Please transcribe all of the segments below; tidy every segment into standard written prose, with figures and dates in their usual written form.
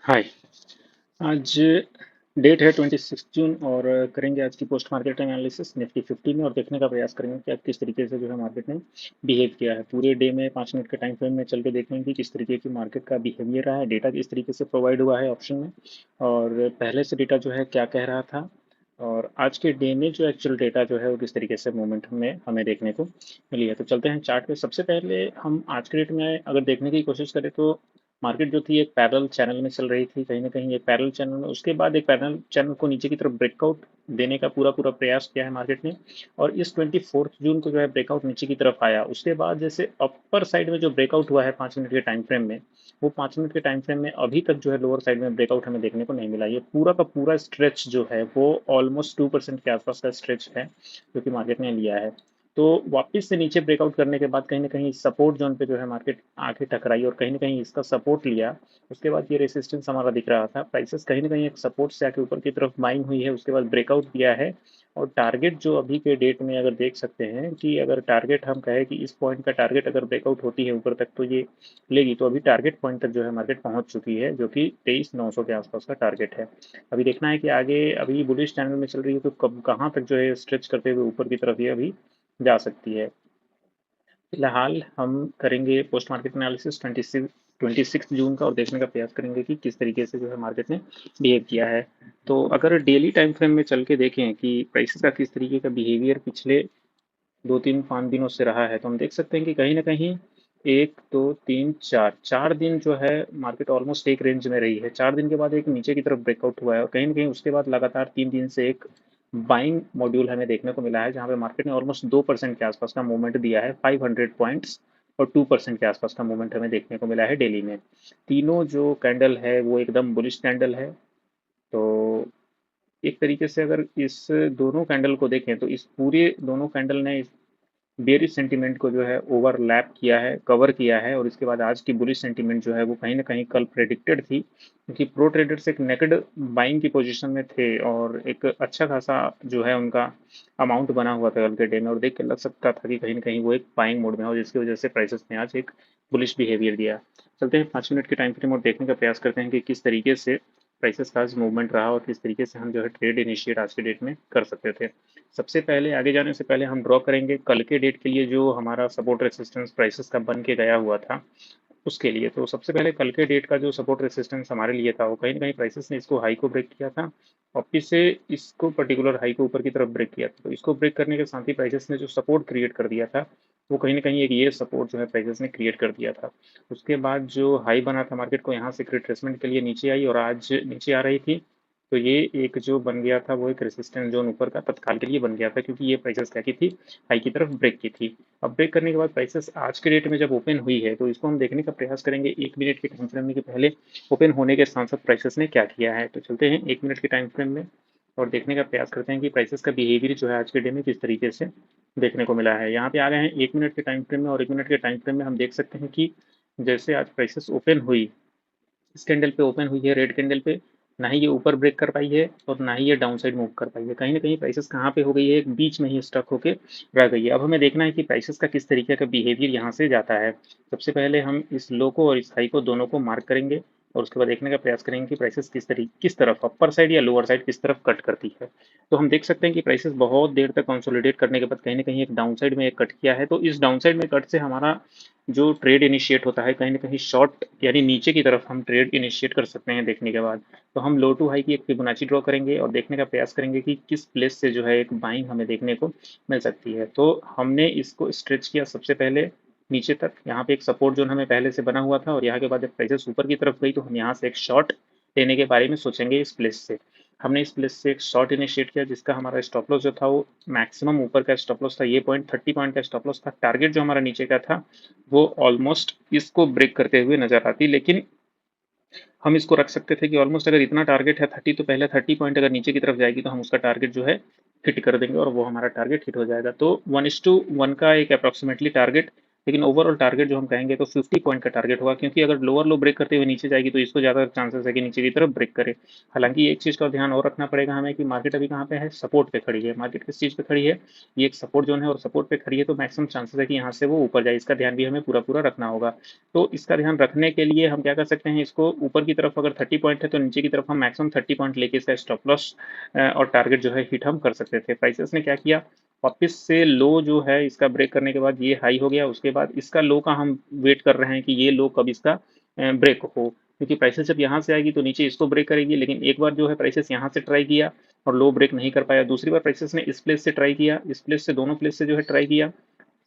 हाय। आज डेट है 26 जून और करेंगे आज की पोस्ट मार्केट एनालिसिस निफ्टी 50 में और देखने का प्रयास करेंगे कि आज किस तरीके से जो है मार्केट ने बिहेव किया है। पूरे डे में 5 मिनट के टाइम फ्रेम में चल के देखेंगे कि किस तरीके की मार्केट का बिहेवियर रहा है, डेटा किस तरीके से प्रोवाइड हुआ है ऑप्शन में और पहले से डेटा जो है क्या कह रहा था और आज के डे में जो एक्चुअल डेटा जो है वो किस तरीके से मूवमेंट में हमें देखने को मिली है। तो चलते हैं चार्ट पे। सबसे पहले हम आज के डेट में अगर देखने की कोशिश करें तो मार्केट जो थी एक पैरेलल चैनल में चल रही थी, कहीं ना कहीं एक पैरेलल चैनल में, उसके बाद एक पैरेलल चैनल को नीचे की तरफ ब्रेकआउट देने का पूरा पूरा प्रयास किया है मार्केट ने। और इस 24 जून को जो है ब्रेकआउट नीचे की तरफ आया। उसके बाद जैसे अपर साइड में जो ब्रेकआउट हुआ है 5 मिनट के टाइम फ्रेम में, वो 5 मिनट के टाइम फ्रेम में अभी तक जो है लोअर साइड में ब्रेकआउट हमें देखने को नहीं मिला। ये पूरा का पूरा स्ट्रेच जो है वो ऑलमोस्ट 2% के आसपास का स्ट्रेच है जो कि मार्केट ने लिया है। तो वापस से नीचे ब्रेकआउट करने के बाद कहीं ना कहीं सपोर्ट जोन पे जो है मार्केट आके टकराई और कहीं ना कहीं इसका सपोर्ट लिया। उसके बाद ये रेसिस्टेंस हमारा दिख रहा था, प्राइसेस कहीं ना कहीं एक सपोर्ट से आके ऊपर की तरफ बाइंग हुई है, उसके बाद ब्रेकआउट दिया है। और टारगेट जो अभी के डेट में अगर देख सकते हैं कि अगर टारगेट हम कहें कि इस पॉइंट का टारगेट अगर ब्रेकआउट होती है ऊपर तक तो ये लेगी, तो अभी टारगेट पॉइंट तक जो है मार्केट पहुंच चुकी है जो कि 23,900 के आसपास का टारगेट है। अभी देखना है कि आगे अभी बुलिश चैनल में चल रही है तो कब कहाँ तक जो है स्ट्रेच करते हुए ऊपर की तरफ ये अभी जा सकती है। फिलहाल हम करेंगे पोस्ट मार्केट एनालिसिस 26 जून का और देखने का प्रयास करेंगे कि किस तरीके से जो है मार्केट ने बिहेव किया है। तो अगर डेली टाइम फ्रेम में चल के देखें कि प्राइसेस का किस तरीके का बिहेवियर पिछले 2 3 5 दिनों से रहा है, तो हम देख सकते हैं कि कहीं ना कहीं 1 2 3 4 4 दिन जो है मार्केट ऑलमोस्ट एक रेंज में रही है। 4 दिन के बाद एक नीचे की तरफ ब्रेकआउट हुआ है और कहीं ना कहीं उसके बाद लगातार 3 दिन से एक बाइंग मॉड्यूल हमें देखने को मिला है जहां पे मार्केट ने ऑलमोस्ट 2% के आसपास का मूवमेंट दिया है, 500 पॉइंट्स। और 2% के आसपास का मूवमेंट हमें देखने को मिला है डेली में। तीनों जो कैंडल है वो एकदम बुलिश कैंडल है। तो एक तरीके से अगर इस दोनों कैंडल को देखें तो इस पूरे दोनों कैंडल ने बेयरिश सेंटीमेंट को जो है ओवरलैप किया है, कवर किया है। और इसके बाद आज की बुलिश सेंटीमेंट जो है वो कहीं ना कहीं कल प्रेडिक्टेड थी क्योंकि प्रो ट्रेडर्स एक नेकेड बाइंग की पोजीशन में थे और एक अच्छा खासा जो है उनका अमाउंट बना हुआ था कल के डे में और देख के लग सकता था कि कहीं ना कहीं वो एक बाइंग मोड में हो, जिसकी वजह से प्राइसेस ने आज एक बुलिश बिहेवियर दिया। चलते हैं 5 मिनट के टाइम फ्रेम और देखने का प्रयास करते हैं कि किस तरीके से प्राइसेस का आज मूवमेंट रहा और किस तरीके से हम जो है ट्रेड इनिशिएट आज के डेट में कर सकते थे। सबसे पहले आगे जाने से पहले हम ड्रॉ करेंगे कल के डेट के लिए जो हमारा सपोर्ट रेसिस्टेंस प्राइसेस का बन के गया हुआ था उसके लिए। तो सबसे पहले कल के डेट का जो सपोर्ट रेसिस्टेंस हमारे लिए था वो कहीं ना कहीं प्राइसेस ने इसको हाई को ब्रेक किया था और फिर से इसको पर्टिकुलर हाई को ऊपर की तरफ ब्रेक किया था। तो इसको ब्रेक करने के साथ ही प्राइसेस ने जो सपोर्ट क्रिएट कर दिया था वो कहीं ना कहीं एक ये सपोर्ट जो है प्राइसेस ने क्रिएट कर दिया था। उसके बाद जो हाई बना था मार्केट को यहाँ से रिट्रेसमेंट के लिए नीचे आई और आज नीचे आ रही थी। तो ये एक जो बन गया था वो एक रेसिस्टेंस जोन ऊपर का तत्काल के लिए बन गया था क्योंकि ये प्राइसेस क्या की थी, हाई की तरफ ब्रेक की थी। अब ब्रेक करने के बाद प्राइसेस आज के डेट में जब ओपन हुई है तो इसको हम देखने का प्रयास करेंगे 1 मिनट के टाइम फ्रेम में कि पहले ओपन होने के साथ साथ प्राइसेस ने क्या किया है। तो चलते हैं 1 मिनट के टाइम फ्रेम में और देखने का प्रयास करते हैं कि प्राइसेस का बिहेवियर जो है आज के डे में किस तरीके से देखने को मिला है। यहाँ पे आ गए हैं 1 मिनट के टाइम फ्रेम में और 1 मिनट के टाइम फ्रेम में हम देख सकते हैं कि जैसे आज प्राइसेस ओपन हुई, इस कैंडल पे ओपन हुई है रेड कैंडल पे, ना ही ये ऊपर ब्रेक कर पाई है और ना ही ये डाउन साइड मूव कर पाई है। कहीं ना कहीं प्राइसेस कहाँ पे हो गई है, एक बीच में ही स्टक होके रह गई है। अब हमें देखना है कि प्राइसेस का किस तरीके का बिहेवियर यहाँ से जाता है। सबसे पहले हम इस लो को और इस हाई को दोनों को मार्क करेंगे और उसके बाद देखने का प्रयास करेंगे कि प्राइसेस किस तरफ अपर साइड या लोअर साइड किस तरफ कट करती है। तो हम देख सकते हैं कि प्राइसेस बहुत देर तक कंसोलिडेट करने के बाद कहीं ना कहीं एक डाउन साइड में एक कट किया है। तो इस डाउन साइड में कट से हमारा जो ट्रेड इनिशिएट होता है कहीं ना कहीं शॉर्ट यानी नीचे की तरफ हम ट्रेड इनिशिएट कर सकते हैं देखने के बाद। तो हम लो टू हाई की एक फिबोनाची ड्रॉ करेंगे और देखने का प्रयास करेंगे कि किस प्लेस से जो है एक बाइंग हमें देखने को मिल सकती है। तो हमने इसको स्ट्रेच किया सबसे पहले नीचे तक, यहाँ पे एक सपोर्ट जोन हमें पहले से बना हुआ था और यहाँ के बाद जब प्राइसेस ऊपर की तरफ गई तो हम यहाँ से एक शॉर्ट लेने के बारे में सोचेंगे इस प्लेस से। हमने इस प्लेस से एक शॉर्ट इनिशिएट किया जिसका हमारा स्टॉप लॉस जो था वो मैक्सिमम ऊपर का स्टॉप लॉस था, ये पॉइंट 30 पॉइंट का स्टॉप लॉस था। टारगेट जो हमारा नीचे का था वो ऑलमोस्ट इसको ब्रेक करते हुए नजर आती, लेकिन हम इसको रख सकते थे कि ऑलमोस्ट अगर इतना टारगेट है 30 तो पहले 30 पॉइंट अगर नीचे की तरफ जाएगी तो हम उसका टारगेट जो है हिट कर देंगे और वो हमारा टारगेट हिट हो जाएगा। तो 1:1 का एक अप्रोक्सीमेटली टारगेट लेकिन ओवरऑल टारगेट जो हम कहेंगे तो 50 पॉइंट का टारगेट होगा, क्योंकि अगर लोअर लो ब्रेक करते हुए नीचे जाएगी तो इसको ज़्यादा चांसेस है कि नीचे की तरफ ब्रेक करे। हालांकि एक चीज़ का ध्यान और रखना पड़ेगा हमें कि मार्केट अभी कहाँ पे है, सपोर्ट पे खड़ी है। मार्केट किस चीज़ पे खड़ी है, ये एक सपोर्ट जोन है और सपोर्ट पे खड़ी है, तो मैक्सिमम चांसेस है कि यहाँ से वो ऊपर जाए। इसका ध्यान भी हमें पूरा पूरा रखना होगा। तो इसका ध्यान रखने के लिए हम क्या कर सकते हैं, इसको ऊपर की तरफ अगर 30 पॉइंट है तो नीचे की तरफ हम मैक्सिमम 30 पॉइंट लेके इसका स्टॉप लॉस और टारगेट जो है हिट हम कर सकते थे। प्राइसेस ने क्या किया, वापस से लो जो है इसका ब्रेक करने के बाद ये हाई हो गया, उसके बाद इसका लो का हम वेट कर रहे हैं कि ये लो कब इसका ब्रेक हो, क्योंकि प्राइसेस जब यहाँ से आएगी तो नीचे इसको ब्रेक करेगी। लेकिन एक बार जो है प्राइसेस यहाँ से ट्राई किया और लो ब्रेक नहीं कर पाया, दूसरी बार प्राइसेस ने इस प्लेस से ट्राई किया, इस प्लेस से, दोनों प्लेस से जो है ट्राई किया।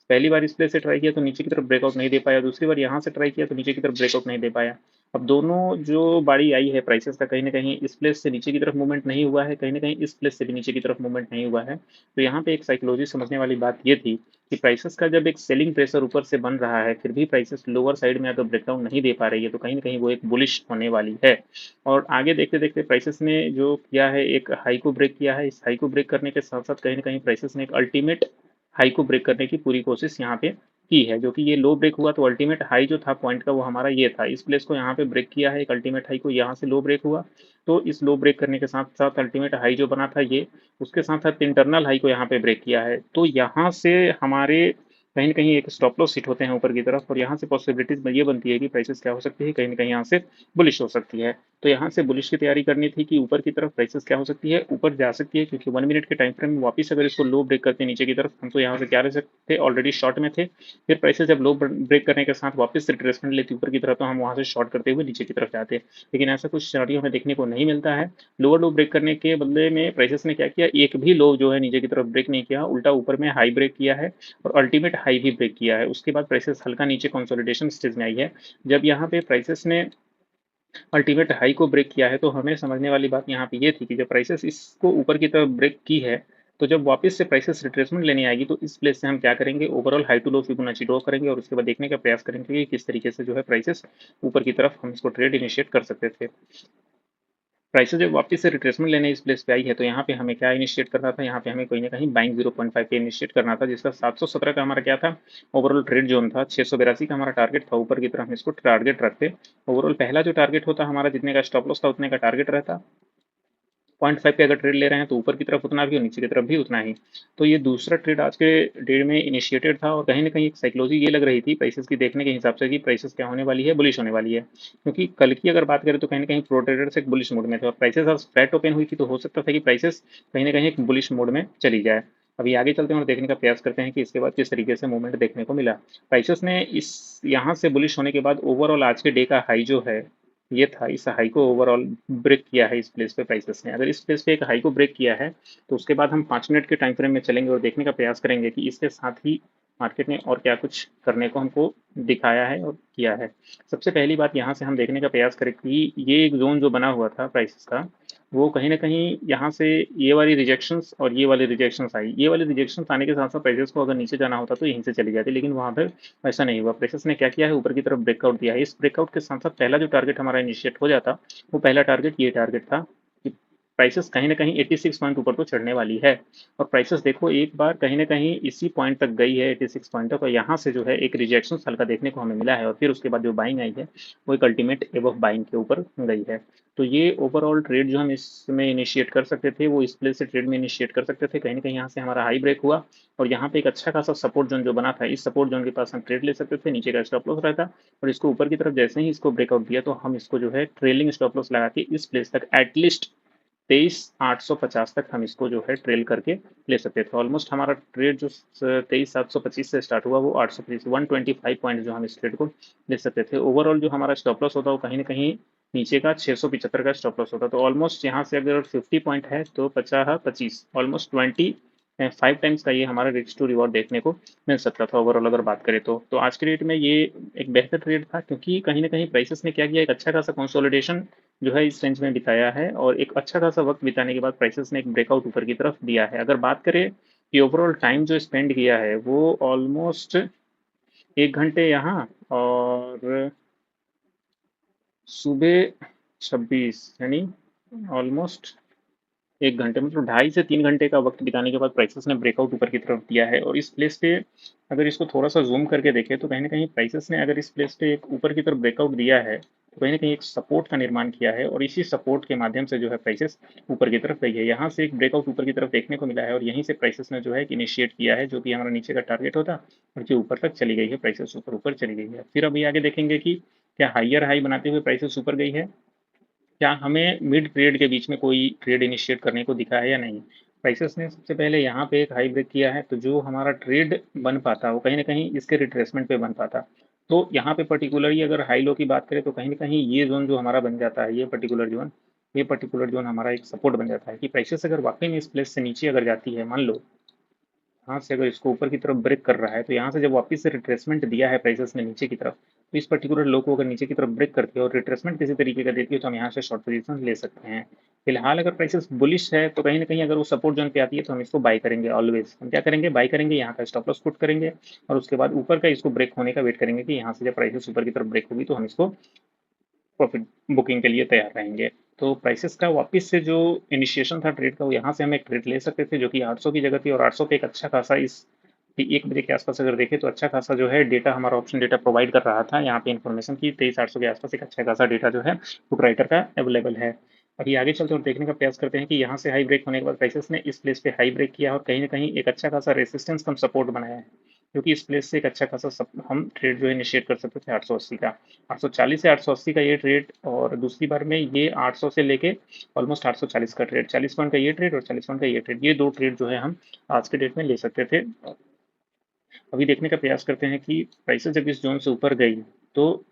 पहली बार इस प्लेस से ट्राई किया तो नीचे की तरफ ब्रेकआउट नहीं दे पाया, दूसरी बार यहाँ से ट्राई किया तो नीचे की तरफ ब्रेकआउट नहीं दे पाया। अब दोनों जो बारी आई है प्राइसेस का, कहीं ना कहीं इस प्लेस से नीचे की तरफ मूवमेंट नहीं हुआ है, कहीं ना कहीं इस प्लेस से भी नीचे की तरफ मूवमेंट नहीं हुआ है। तो यहाँ पे एक साइकोलॉजी समझने वाली बात ये थी कि प्राइसेस का जब एक सेलिंग प्रेशर ऊपर से बन रहा है, फिर भी प्राइसेस लोअर साइड में अगर ब्रेकडाउन नहीं दे पा रही है तो कहीं ना कहीं वो एक बुलिश होने वाली है। और आगे देखते देखते प्राइसेस ने जो किया है, एक हाई को ब्रेक किया है। इस हाई को ब्रेक करने के साथ साथ कहीं ना कहीं प्राइसेस ने एक अल्टीमेट हाई को ब्रेक करने की पूरी कोशिश यहाँ पे की है, जो कि ये लो ब्रेक हुआ तो अल्टीमेट हाई जो था पॉइंट का वो हमारा ये था, इस प्लेस को यहाँ पे ब्रेक किया है, एक अल्टीमेट हाई को, यहाँ से लो ब्रेक हुआ। तो इस लो ब्रेक करने के साथ साथ अल्टीमेट हाई जो बना था ये, उसके साथ साथ इंटरनल हाई को यहाँ पे ब्रेक किया है। तो यहाँ से हमारे कहीं ना कहीं एक स्टॉप लॉस हिट होते हैं ऊपर की तरफ, और यहाँ से पॉसिबिलिटीज ये बनती है कि प्राइसेस क्या हो सकती है, कहीं ना कहीं यहाँ से बुलिश हो सकती है। तो यहाँ से बुलिश की तैयारी करनी थी कि ऊपर की तरफ प्राइसेस क्या हो सकती है, ऊपर जा सकती है, क्योंकि 1 मिनट के टाइम फ्रेम में वापस अगर इसको लो ब्रेक करते हैं नीचे की तरफ, हम तो यहाँ से क्या रह सकते थे, ऑलरेडी शॉर्ट में थे। फिर प्राइसेस जब लो ब्रेक करने के साथ वापस से रिट्रेसमेंट लेती ऊपर की तरफ तो हम वहाँ से शॉर्ट करते हुए नीचे की तरफ जाते। लेकिन ऐसा कुछ सिनेरियो हमें देखने को नहीं मिलता है। लोअर लो ब्रेक करने के बदले में प्राइसेस ने क्या किया, एक भी लो जो है नीचे की तरफ ब्रेक नहीं किया, उल्टा ऊपर में हाई ब्रेक किया है और अल्टीमेट हाई भी ब्रेक किया है। उसके बाद प्राइसेस हल्का नीचे कंसोलिडेशन स्टेज में आई है। जब यहाँ पे प्राइसेस ने अल्टीमेट हाई को ब्रेक किया है तो हमें समझने वाली बात यहाँ पे ये थी कि जब प्राइसेस इसको ऊपर की तरफ ब्रेक की है, तो जब वापस से प्राइसेस रिट्रेसमेंट लेने आएगी तो इस प्लेस से हम क्या करेंगे, overall high to low Fibonacci draw करेंगे और उसके बाद देखने का प्रयास करेंगे कि किस तरीके से जो है प्राइसेस ऊपर की तरफ हम इसको ट्रेड इनिशिएट कर सकते थे। प्राइसेस जब वापस से रिट्रेसमेंट लेने इस प्लेस पे आई है तो यहाँ पे हमें क्या इनिशिएट करना था, यहाँ पे हमें कहीं ना कहीं बाइंग 0.5 पे इनिशिएट करना था, जिसका 717 का हमारा क्या था, ओवरऑल ट्रेड जोन था। 682 का हमारा टारगेट था, ऊपर की तरफ हम इसको टारगेट रखते। ओवरऑल पहला जो टारगेट होता हमारा, जितने का स्टॉप लॉस था उतने का टारगेट रहता। 0.5 पे अगर ट्रेड ले रहे हैं तो ऊपर की तरफ उतना भी और नीचे की तरफ भी उतना ही। तो ये दूसरा ट्रेड आज के डेट में इनिशिएटेड था और कहीं ना कहीं एक साइकोलॉजी ये लग रही थी प्राइसेस की देखने के हिसाब से कि प्राइसेस क्या होने वाली है, बुलिश होने वाली है। क्योंकि कल की अगर बात करें तो कहीं ना कहीं प्रो ट्रेडर्स एक बुलिश मोड में थे और प्राइसेस आज फ्लैट ओपन हुई थी, तो हो सकता था कि प्राइसेस कहीं ना कहीं एक बुलिश मोड में चली जाए। अभी आगे चलते हैं और देखने का प्रयास करते हैं कि इसके बाद किस तरीके से मूवमेंट देखने को मिला। प्राइसेस ने इस यहाँ से बुलिश होने के बाद ओवरऑल आज के डे का हाई जो है ये था, इस हाई को ओवरऑल ब्रेक किया है इस प्लेस पे प्राइसेस ने। अगर इस प्लेस पे एक हाई को ब्रेक किया है तो उसके बाद हम 5 मिनट के टाइम फ्रेम में चलेंगे और देखने का प्रयास करेंगे कि इसके साथ ही मार्केट ने और क्या कुछ करने को हमको दिखाया है और किया है। सबसे पहली बात यहाँ से हम देखने का प्रयास करें कि ये एक जोन जो बना हुआ था प्राइसेस का, वो कहीं ना कहीं यहाँ से ये वाली रिजेक्शंस और ये वाली रिजेक्शंस आई, ये वाली रिजेक्शंस आने के साथ साथ प्राइसेस को अगर नीचे जाना होता तो यहीं से चली जाती, लेकिन वहाँ पर ऐसा नहीं हुआ। प्राइसेस ने क्या किया है, ऊपर की तरफ ब्रेकआउट दिया है। इस ब्रेकआउट के साथ साथ पहला जो टारगेट हमारा इनिशिएट हो जाता, वो पहला टारगेट ये टारगेट था कि प्राइसेस कहीं ना कहीं 86 पॉइंट ऊपर तो चढ़ने वाली है। और प्राइसेस देखो एक बार कहीं ना कहीं इसी पॉइंट तक गई है, 86 पॉइंट तक, और यहाँ से जो है एक रिजेक्शन हल्का देखने को हमें मिला है और फिर उसके बाद जो बाइंग आई है वो एक अल्टीमेट एबव बाइंग के ऊपर गई है। तो ये ओवरऑल ट्रेड जो हम इसमें इनिशिएट कर सकते थे वो इस प्लेस से ट्रेड में इनिशिएट कर सकते थे। कहीं ना कहीं यहाँ से हमारा हाई ब्रेक हुआ और यहाँ पे एक अच्छा खासा सपोर्ट जोन जो बना था, इस सपोर्ट जोन के पास हम ट्रेड ले सकते थे, नीचे का स्टॉप लॉस रहता और इसको ऊपर की तरफ जैसे ही इसको ब्रेकआउट दिया तो हम इसको जो है ट्रेलिंग स्टॉप लॉस लगा के इस प्लेस तक एटलीस्ट 23,850 तक हम इसको जो है ट्रेल करके ले सकते थे। ऑलमोस्ट हमारा ट्रेड जो 23,725 से स्टार्ट हुआ वो 825 125 पॉइंट जो हम इस ट्रेड को ले सकते थे। ओवरऑल जो हमारा स्टॉप लॉस होता वो कहीं ना कहीं नीचे का 675 का स्टॉप लॉस होता। तो ऑलमोस्ट यहाँ से अगर 50 पॉइंट है तो 50 25 ऑलमोस्ट 5 टाइम्स का ये हमारा रिस्क टू रिवॉर्ड देखने को मिल सकता था ओवरऑल अगर बात करें तो आज के डेट में ये एक बेहतर ट्रेड था, क्योंकि कहीं ना कहीं प्राइसेस ने क्या किया, एक अच्छा खासा कंसोलिडेशन जो है इस रेंज में बिताया है और एक अच्छा खासा वक्त बिताने के बाद प्राइसेस ने एक ब्रेकआउट ऊपर की तरफ दिया है। अगर बात करें कि ओवरऑल टाइम जो स्पेंड किया है वो ऑलमोस्ट 1 घंटे यहाँ और सुबह 26 यानी ऑलमोस्ट 1 घंटे मतलब 2.5 से 3 घंटे का वक़्त बिताने के बाद प्राइसेज़ ने ब्रेकआउट ऊपर की तरफ दिया है और इस प्लेस पे अगर इसको थोड़ा-सा ज़ूम करके देखें तो कहीं न कहीं प्राइसेज़ ने अगर इस प्लेस पे एक ऊपर की तरफ ब्रेकआउट दिया है, तो कहीं न कहीं एक सपोर्ट का निर्माण किया है और इसी सपोर्ट के माध्यम से जो है प्राइसेज़ ऊपर की तरफ गई है। यहाँ से एक ब्रेकआउट ऊपर की तरफ देखने को मिला है और यहीं से प्राइसेज़ ने जो है एक इनिशिएट किया है, जो कि हमारा नीचे का टारगेट होता और जो ऊपर तक चली गई है, प्राइसेज़ ऊपर-ऊपर चली गई है। फिर अभी आगे देखेंगे कि क्या हायर हाई बनाते हुए प्राइसेज़ ऊपर गई है? क्या हमें मिड ट्रेड के बीच में कोई ट्रेड इनिशिएट करने को दिखा है या नहीं? प्राइसेस ने सबसे पहले यहाँ पे एक हाई ब्रेक किया है, तो जो हमारा ट्रेड बन पाता वो कहीं न कहीं इसके रिट्रेसमेंट पे बन पाता। तो यहाँ पे पर्टिकुलरली अगर हाई लो की बात करें तो कहीं न कहीं ये ज़ोन जो हमारा बन जाता है, ये पर्टिकुलर ज़ोन हमारा एक सपोर्ट बन जाता है कि प्राइसेस अगर वाक़ई में इस प्लेस से नीचे अगर जाती है, मान लो यहाँ से अगर इसको ऊपर की तरफ ब्रेक कर रहा है, तो यहाँ से जब वापस से रिट्रेसमेंट दिया है प्राइसेस ने नीचे की तरफ, तो इस पर्टिकुलर लो को अगर नीचे की तरफ ब्रेक करती है और रिट्रेसमेंट किसी तरीके का देती है, तो हम यहाँ से शॉर्ट पोजीशन ले सकते हैं। फिलहाल अगर प्राइसेस बुलिश है, तो कहीं न कहीं अगर वो सपोर्ट जोन पे आती है, तो हम इसको बाय करेंगे ऑलवेज़। हम क्या करेंगे? बाय करेंगे, यहाँ का स्टॉप लॉस पुट करेंगे और उसके बाद ऊपर का इसको ब्रेक होने का वेट करेंगे कि यहाँ से जब प्राइसेस ऊपर की तरफ ब्रेक होगी, तो हम इसको प्रॉफिट बुकिंग के लिए तैयार रहेंगे। तो प्राइसेस का वापस से जो इनिशिएशन था ट्रेड का, वो यहाँ से हम एक ट्रेड ले सकते थे जो कि 800 की जगह थी और 800 पे एक अच्छा खासा इस 1 बजे के आसपास अगर देखें तो अच्छा खासा जो है डेटा हमारा ऑप्शन डेटा प्रोवाइड कर रहा था। यहाँ पे इन्फॉर्मेशन की 23,800 के आसपास एक अच्छा खासा डेटा जो है पुट राइटर का अवेलेबल है। अभी आगे चलते और देखने का प्रयास करते हैं कि यहाँ से हाई ब्रेक होने के बाद प्राइसेस ने इस प्लेस पे हाई ब्रेक किया और कहीं न कहीं एक अच्छा खासा रेजिस्टेंस कम सपोर्ट बनाया है। क्योंकि इस प्लेस से एक अच्छा खासा हम ट्रेड जो है इनिशिएट कर सकते थे 880 का। 840 से 880 का ये ट्रेड और दूसरी बार में ये 800 से लेके ऑलमोस्ट 840 का ट्रेड, 40 पॉइंट का ये ट्रेड और 40 पॉइंट का ये ट्रेड, ये दो ट्रेड जो है हम आज के डेट में ले सकते थे। अभी देखने का प्रयास करते हैं कि प्राइसेस जब इस जोन से ऊपर गई तो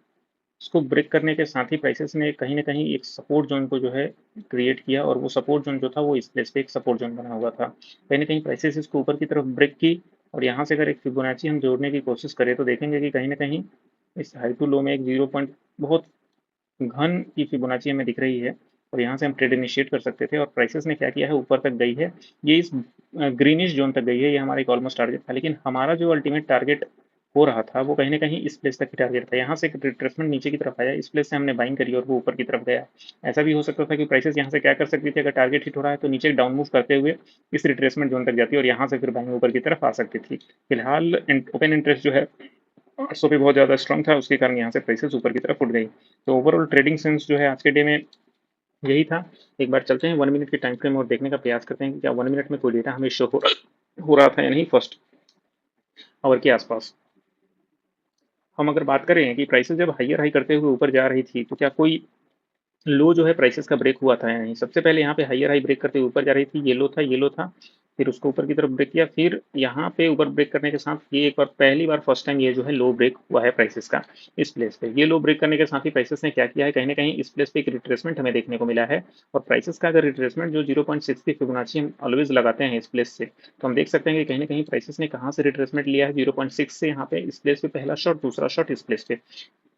इसको ब्रेक करने के साथ ही प्राइसेस ने कहीं न कहीं एक सपोर्ट जोन को जो है क्रिएट किया और वो सपोर्ट जोन जो था वो इस प्लेस पे एक सपोर्ट जोन बना हुआ था। कहीं न कहीं प्राइसेस इसको ऊपर की तरफ ब्रेक की और यहाँ से अगर एक फिबोनाची हम जोड़ने की कोशिश करें तो देखेंगे कि कहीं न कहीं इस हाई टू लो में एक 0 पॉइंट बहुत घन की फिबोनाची हमें दिख रही है और यहाँ से हम ट्रेड इनिशिएट कर सकते थे और प्राइसेस ने क्या किया है ऊपर तक गई है। ये इस ग्रीनिश जोन तक गई है, ये हमारा एक ऑलमोस्ट टारगेट था, लेकिन हमारा जो अल्टीमेट टारगेट हो रहा था वो कहीं न कहीं इस प्लेस तक ही टारगेट था। यहाँ से एक रिट्रेसमेंट नीचे की तरफ आया, इस प्लेस से हमने बाइंग करी और वो ऊपर की तरफ गया। ऐसा भी हो सकता था कि प्राइसेस यहाँ से क्या कर सकती थी, अगर टारगेट हिट हो रहा है तो नीचे डाउन मूव करते हुए इस रिट्रेसमेंट जोन तक जाती और यहाँ से फिर बाइंग ऊपर की तरफ आ सकती थी। फिलहाल ओपन इंटरेस्ट जो है 800 पे बहुत ज़्यादा स्ट्रांग था, उसके कारण यहाँ से प्राइसेस ऊपर की तरफ उठ गई। तो ओवरऑल ट्रेडिंग सेंस जो है आज के डे में यही था। एक बार चलते हैं 1 मिनट के टाइम फ्रेम और देखने का प्रयास करते हैं कि क्या 1 मिनट में कोई डेटा हमें शो हो रहा था या नहीं फर्स्ट आवर के आसपास। हम अगर बात करें कि प्राइसेस जब हायर हाई करते हुए ऊपर जा रही थी, तो क्या कोई लो जो है प्राइसेस का ब्रेक हुआ था या नहीं। सबसे पहले यहाँ पे हायर हाई ब्रेक करते हुए ऊपर जा रही थी, ये लो था, फिर उसको ऊपर की तरफ ब्रेक किया, फिर यहाँ पे ऊपर ब्रेक करने के साथ ये एक बार पहली बार फर्स्ट टाइम ये जो है लो ब्रेक हुआ है प्राइसेस का इस प्लेस पे। ये लो ब्रेक करने के साथ ही प्राइसेस ने क्या किया है, कहीं न कहीं इस प्लेस पे एक रिट्रेसमेंट हमें देखने को मिला है और प्राइसेस का अगर रिट्रेसमेंट जो 0.6 की फिबोनाची हम ऑलवेज लगाते हैं इस प्लेस से, तो हम देख सकते हैं कि कहीं न कहीं प्राइसेस ने कहाँ से रिट्रेसमेंट लिया है 0.6 से यहाँ पे इस प्लेस पे पहला शॉट, दूसरा शॉट इस प्लेस पे।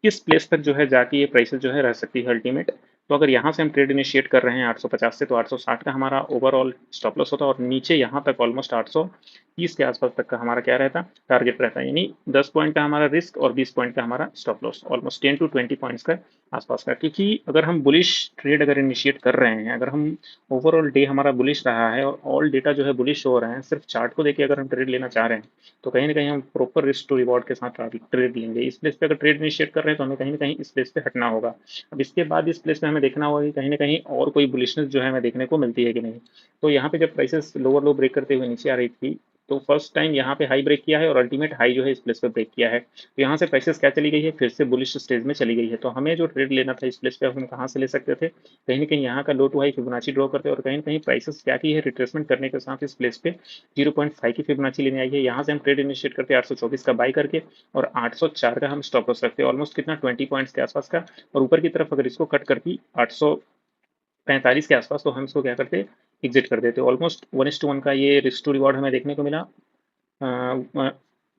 किस प्लेस तक जो है जाके ये प्राइसेस जो है रह सकती है अल्टीमेट। तो अगर यहाँ से हम ट्रेड इनिशिएट कर रहे हैं 850 से, तो 860 का हमारा ओवरऑल स्टॉप लॉस होता है और नीचे यहाँ तक ऑलमोस्ट 830 के आसपास तक का हमारा क्या रहता, टारगेट रहता है। यानी 10 पॉइंट का हमारा रिस्क और 20 पॉइंट का हमारा stop loss, almost 10 to 20 points का आसपास का। क्योंकि अगर हम बुलिश ट्रेड अगर इनिशिएट कर रहे हैं, अगर हम ओवरऑल डे हमारा बुलिश रहा है और ऑल डेटा जो है बुलिश हो रहे हैं, सिर्फ चार्ट को देख अगर हम ट्रेड लेना चाह रहे हैं, तो कहीं न कहीं हम प्रॉपर रिस्क टू रिवॉर्ड के साथ ट्रेड लेंगे। इस प्लेस पे अगर ट्रेड इनिशिएट कर रहे हैं तो हमें कहीं न कहीं इस प्लेस पे हटना होगा। अब इसके बाद इस प्लेस पे हमें देखना होगा कि कहीं न कहीं और कोई बुलिशनेस जो है हमें देखने को मिलती है कि नहीं। तो यहाँ पे जब प्राइसेस लोअर लो ब्रेक करते हुए नीचे आ रही थी, तो फर्स्ट टाइम यहाँ पे हाई ब्रेक किया है और अल्टीमेट हाई जो है इस प्लेस पे ब्रेक किया है। तो यहाँ से प्राइसेस क्या चली गई है, फिर से बुलिश स्टेज में चली गई है। तो हमें जो ट्रेड लेना था इस प्लेस पे हम कहाँ से ले सकते थे? कहीं न कहीं यहाँ का लो टू हाई फिबोनाची ड्रॉ करते और कहीं न कहीं प्राइसेस क्या की है, रिट्रेसमेंट करने के साथ इस प्लेस पे 0.5 की फिबोनाची लेने आई है। यहाँ से हम ट्रेड इनिशिएट करते हैं 824 का बाय करके और 804 का हम स्टॉप लॉस रखते हैं, ऑलमोस्ट कितना 20 पॉइंट्स के आसपास का। और ऊपर की तरफ अगर इसको कट करती 845 के आसपास, तो हम इसको क्या करते, एग्जिट कर देते। ऑलमोस्ट 1:1 का ये रिस्क टू रिवॉर्ड हमें देखने को मिला।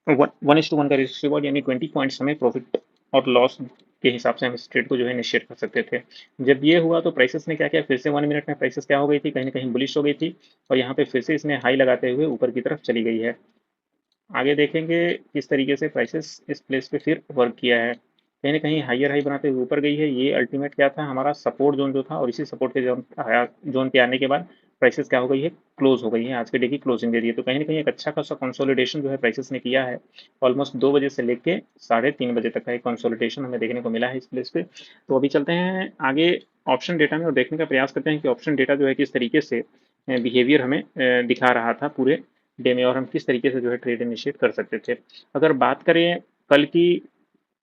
1:1 का रिस्क रिवॉर्ड यानी 20 पॉइंट्स हमें प्रॉफिट और लॉस के हिसाब से हम इस ट्रेड को जो है इनिशिएट कर सकते थे। जब ये हुआ तो प्राइसेस ने क्या किया, फिर से 1 मिनट में प्राइसेस क्या हो गई थी, कहीं न कहीं बुलिश हो गई थी और यहाँ पे फिर से इसने हाई लगाते हुए ऊपर की तरफ चली गई है। आगे देखेंगे किस तरीके से प्राइसेस इस प्लेस पे फिर वर्क किया है। कहीं न कहीं हायर हाई बनाते हुए ऊपर गई है। ये अल्टीमेट क्या था हमारा सपोर्ट ज़ोन जो था, और इसी सपोर्ट के ज़ोन पे आने के बाद प्राइसेस क्या हो गई है, क्लोज़ हो गई है। आज के डे की क्लोजिंग दे दी है। तो कहीं न कहीं एक अच्छा खासा कंसोलिडेशन जो है प्राइसेस ने किया है। ऑलमोस्ट 2 बजे से लेके साढ़े 3 बजे तक का एक कंसोलिडेशन हमें देखने को मिला है इस प्लेस पे। तो अभी चलते हैं आगे ऑप्शन डेटा में और देखने का प्रयास करते हैं कि ऑप्शन डेटा जो है किस तरीके से बिहेवियर हमें दिखा रहा था पूरे डे में, और हम किस तरीके से जो है ट्रेड इनिशिएट कर सकते थे। अगर बात करें कल की,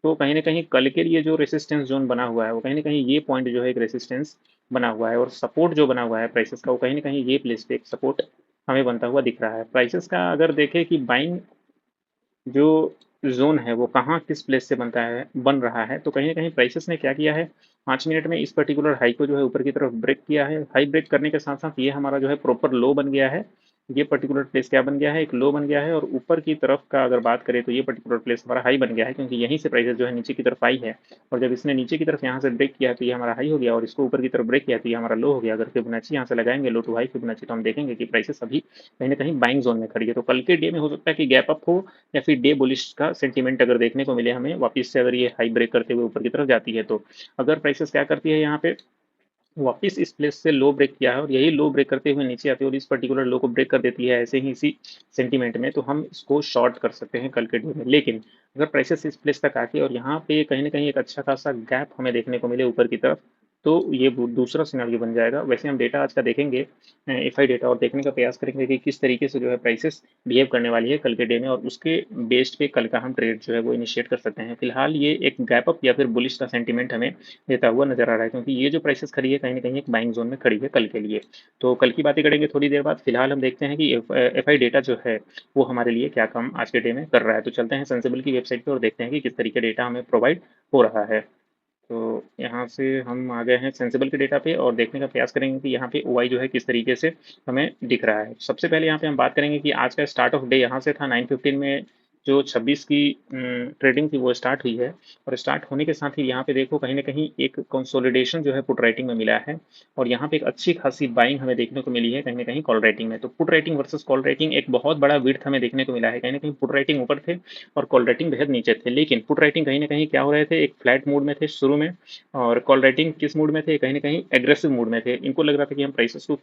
तो कहीं न कहीं कल के लिए जो रेजिस्टेंस ज़ोन बना हुआ है, वो कहीं न कहीं ये पॉइंट जो है एक रेजिस्टेंस बना हुआ है, और सपोर्ट जो बना हुआ है प्राइसेस का, वो कहीं न कहीं ये प्लेस पे एक सपोर्ट हमें बनता हुआ दिख रहा है। प्राइसेस का अगर देखें कि बाइंग जो ज़ोन है वो कहाँ किस प्लेस से बन रहा है, तो कहीं न कहीं प्राइसेस ने क्या किया है, 5 मिनट में इस पर्टिकुलर हाई को जो है ऊपर की तरफ ब्रेक किया है। हाई ब्रेक करने के साथ-साथ ये हमारा जो है प्रॉपर लो बन गया है। ये पर्टिकुलर प्लेस क्या बन गया है, एक लो बन गया है, और ऊपर की तरफ का अगर बात करें तो ये पर्टिकुलर प्लेस हमारा हाई बन गया है, क्योंकि यहीं से प्राइसेस जो है नीचे की तरफ आई है। और जब इसने नीचे की तरफ यहाँ से ब्रेक किया तो ये हमारा हाई हो गया, और इसको ऊपर की तरफ ब्रेक किया तो ये हमारा लो हो गया। अगर फिबोनाची यहाँ से लगाएँगे लो टू हाई फिबोनाची, तो हम देखेंगे कि प्राइसेस अभी कहीं न कहीं बाइंग ज़ोन में खड़ी है। तो कल के डे में हो सकता है कि गैप अप हो, या फिर डे बुलिश का सेंटीमेंट अगर देखने को मिले हमें वापस से, अगर ये हाई ब्रेक करते हुए ऊपर की तरफ जाती है तो। अगर प्राइसेस क्या करती है यहाँ पे, वापस इस प्लेस से लो ब्रेक किया है और यही लो ब्रेक करते हुए नीचे आती है और इस पर्टिकुलर लो को ब्रेक कर देती है ऐसे ही इसी सेंटीमेंट में, तो हम इसको शॉर्ट कर सकते हैं कल के डे में। लेकिन अगर प्राइसेस इस प्लेस तक आके और यहाँ पे कहीं ना कहीं एक अच्छा खासा गैप हमें देखने को मिले ऊपर की तरफ, तो ये दूसरा सिनेरियो बन जाएगा। वैसे हम डेटा आज का देखेंगे, एफआई डेटा, और देखने का प्रयास करेंगे कि किस तरीके से जो है प्राइसेस बिहेव करने वाली है कल के डे में, और उसके बेस्ड पे कल का हम ट्रेड जो है वो इनिशिएट कर सकते हैं। फिलहाल ये एक गैप अप या फिर बुलिश का सेंटीमेंट हमें देता हुआ नजर आ रहा है, क्योंकि ये जो प्राइसेस खड़ी है कहीं ना कहीं एक बाइंग जोन में खड़ी है कल के लिए। तो कल की बातें करेंगे थोड़ी देर बाद। फिलहाल हम देखते हैं कि एफ आई डेटा जो है वो हमारे लिए क्या काम आज के डे में कर रहा है। तो चलते हैं सेंसिबल की वेबसाइट पे और देखते हैं कि किस तरीके डेटा हमें प्रोवाइड हो रहा है। तो यहाँ से हम आ गए हैं सेंसिबल के डेटा पे और देखने का प्रयास करेंगे कि यहाँ पे ओआई जो है किस तरीके से हमें दिख रहा है। सबसे पहले यहाँ पे हम बात करेंगे कि आज का स्टार्ट ऑफ डे यहाँ से था 9:15 में, जो 26 की ट्रेडिंग थी वो स्टार्ट हुई है, और स्टार्ट होने के साथ ही यहाँ पे देखो कहीं ना कहीं एक कंसोलिडेशन जो है पुट राइटिंग में मिला है, और यहाँ पे एक अच्छी खासी बाइंग हमें देखने को मिली है कहीं ना कहीं कॉल राइटिंग में। तो put writing versus call writing एक बहुत बड़ा विड्थ हमें देखने को मिला है। कहीं ना कहीं पुट राइटिंग ऊपर थे और कॉल राइटिंग बेहद नीचे थे, लेकिन पुट राइटिंग कहीं ना कहीं क्या हो रहे थे, एक फ्लैट मूड में थे शुरू में, और कॉल राइटिंग किस मूड में थे, कहीं ना कहीं एग्रेसिव मूड में थे। इनको लग रहा था कि हम प्राइसेस को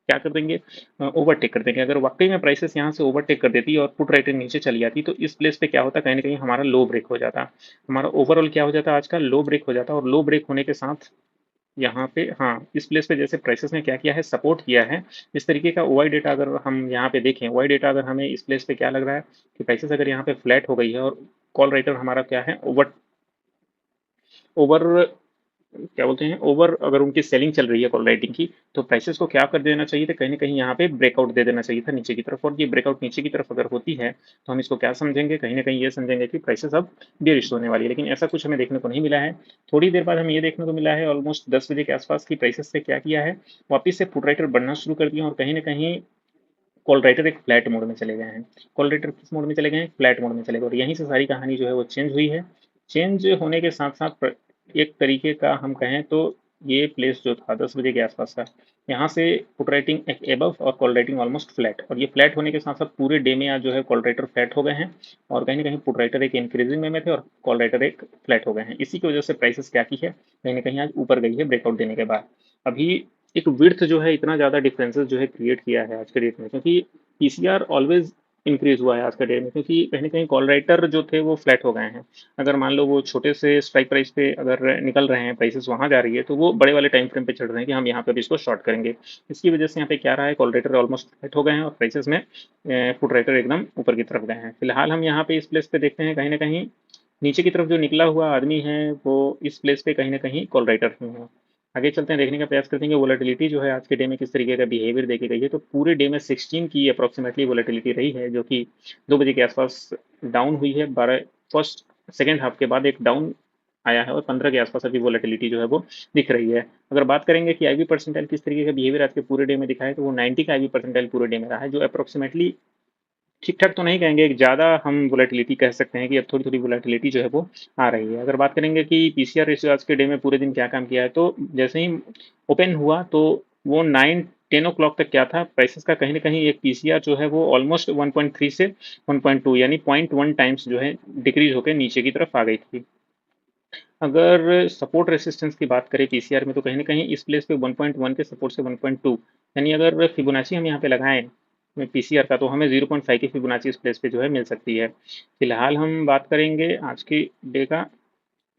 क्या कर देंगे, ओवरटेक कर देंगे। अगर वाकई में प्राइसेस यहाँ से ओवरटेक कर देती और पुट राइटिंग नीचे चली जाती, तो इस प्लेस पे क्या होता, कहीं ना कहीं हमारा लो ब्रेक हो जाता, हमारा ओवरऑल क्या हो जाता, आज का लो ब्रेक हो जाता। और लो ब्रेक होने के साथ यहाँ पे, हाँ, इस प्लेस पे जैसे प्राइसेस ने क्या किया है, सपोर्ट किया है। इस तरीके का ओवाई डेटा अगर हम यहाँ पे देखें, ओवाई डेटा अगर हमें इस प्लेस पे क्या लग रहा है कि प्राइसेस अगर यहाँ पे फ्लैट हो गई है और कॉल राइटर हमारा क्या है, ओवर ओवर क्या बोलते हैं, ओवर अगर उनकी सेलिंग चल रही है कॉल राइटिंग की, तो प्राइसेस को क्या कर देना चाहिए था, कहीं ना कहीं यहाँ पे ब्रेकआउट दे देना चाहिए था नीचे की तरफ। और ये ब्रेकआउट नीचे की तरफ अगर होती है तो हम इसको क्या समझेंगे, कहीं ना कहीं ये समझेंगे कि प्राइसेस अब बेरिश होने वाली है, लेकिन ऐसा कुछ हमें देखने को नहीं मिला है। थोड़ी देर बाद हमें ये देखने को मिला है ऑलमोस्ट 10 बजे के आसपास की प्राइसेस से क्या किया है, वापिस से पुट राइटर बढ़ना शुरू कर दिया, और कहीं ना कहीं कॉल राइटर एक फ्लैट मोड में चले गए हैं। कॉल राइटर किस मोड में चले गए हैं, फ्लैट मोड में चले गए, और यहीं से सारी कहानी जो है वो चेंज हुई है। चेंज होने के साथ साथ एक तरीके का हम कहें तो ये प्लेस जो था 10 बजे के आसपास का, यहाँ से पुट राइटिंग एक एबव और कॉल राइटिंग ऑलमोस्ट फ्लैट, और ये फ्लैट होने के साथ साथ पूरे डे में आज जो है कॉल राइटर फ्लैट हो गए हैं, और कहीं ना कहीं पुट राइटर एक इंक्रीजिंग में थे और कॉल राइटर एक फ्लैट हो गए हैं। इसी की वजह से प्राइसेस क्या की है, कहीं ना कहीं आज ऊपर गई है ब्रेकआउट देने के बाद। अभी एक विड्थ जो है इतना ज़्यादा डिफरेंसेस जो है क्रिएट किया है आज के डेट में, क्योंकि पीसीआर ऑलवेज इंक्रीज हुआ है आज का डेट में, क्योंकि कहीं ना कहीं कॉल राइटर जो थे वो फ्लैट हो गए हैं। अगर मान लो वो छोटे से स्ट्राइक प्राइस पे अगर निकल रहे हैं, प्राइसेस वहां जा रही है, तो वो बड़े वाले टाइम फ्रेम पे चढ़ रहे हैं कि हम यहाँ पे भी इसको शॉर्ट करेंगे। इसकी वजह से यहाँ पे क्या रहा है, कॉल राइटर ऑलमोस्ट फ्लैट हो गए हैं और प्राइसेस में पुट राइटर एकदम ऊपर की तरफ गए हैं। फिलहाल हम यहाँ पे इस प्लेस पे देखते हैं, कहीं ना कहीं नीचे की तरफ जो निकला हुआ आदमी है वो इस प्लेस पे कहीं ना कहीं कॉल राइटर ही है। आगे चलते हैं, देखने का प्रयास करते हैं कि वोलेटिलिटी जो है आज के डे में किस तरीके का बिहेवियर देखी गई है। तो पूरे डे में 16 की अप्रोक्सीमेटली वोलेटिलिटी रही है, जो कि 2 बजे के आसपास डाउन हुई है। 12 फर्स्ट सेकेंड हाफ के बाद एक डाउन आया है, और 15 के आसपास अभी वोलेटिलिटी जो है वो दिख रही है। अगर बात करेंगे कि आईवी परसेंटाइल किस तरीके का बिहेवियर आज के पूरे डे में दिखा है, तो वो 90 का आईवी परसेंटाइल पूरे डे में रहा है, जो अप्रोक्सीमेटली ठीक ठाक तो नहीं कहेंगे, एक ज़्यादा हम वोलेटिलिटी कह सकते हैं कि अब थोड़ी थोड़ी वोलेटिलिटी जो है वो आ रही है। अगर बात करेंगे कि पीसीआर रेशियो आज के डे में पूरे दिन क्या काम किया है, तो जैसे ही ओपन हुआ तो वो 9-10 o'clock तक क्या था, प्राइसेस का कहीं ना कहीं एक पीसीआर जो है वो ऑलमोस्ट 1.3 से 1.2 यानी 0.1 टाइम्स जो है डिक्रीज होकर नीचे की तरफ आ गई थी। अगर सपोर्ट रेसिस्टेंस की बात करें पीसीआर में, तो कहीं न कहीं इस प्लेस पे 1.1 के सपोर्ट से 1.2, यानी अगर फिबोनाची हम यहाँ पे लगाएँ पीसीआर का, तो हमें 0.5 की फिबोनाची इस प्लेस पे जो है मिल सकती है। फिलहाल हम बात करेंगे आज की डे का।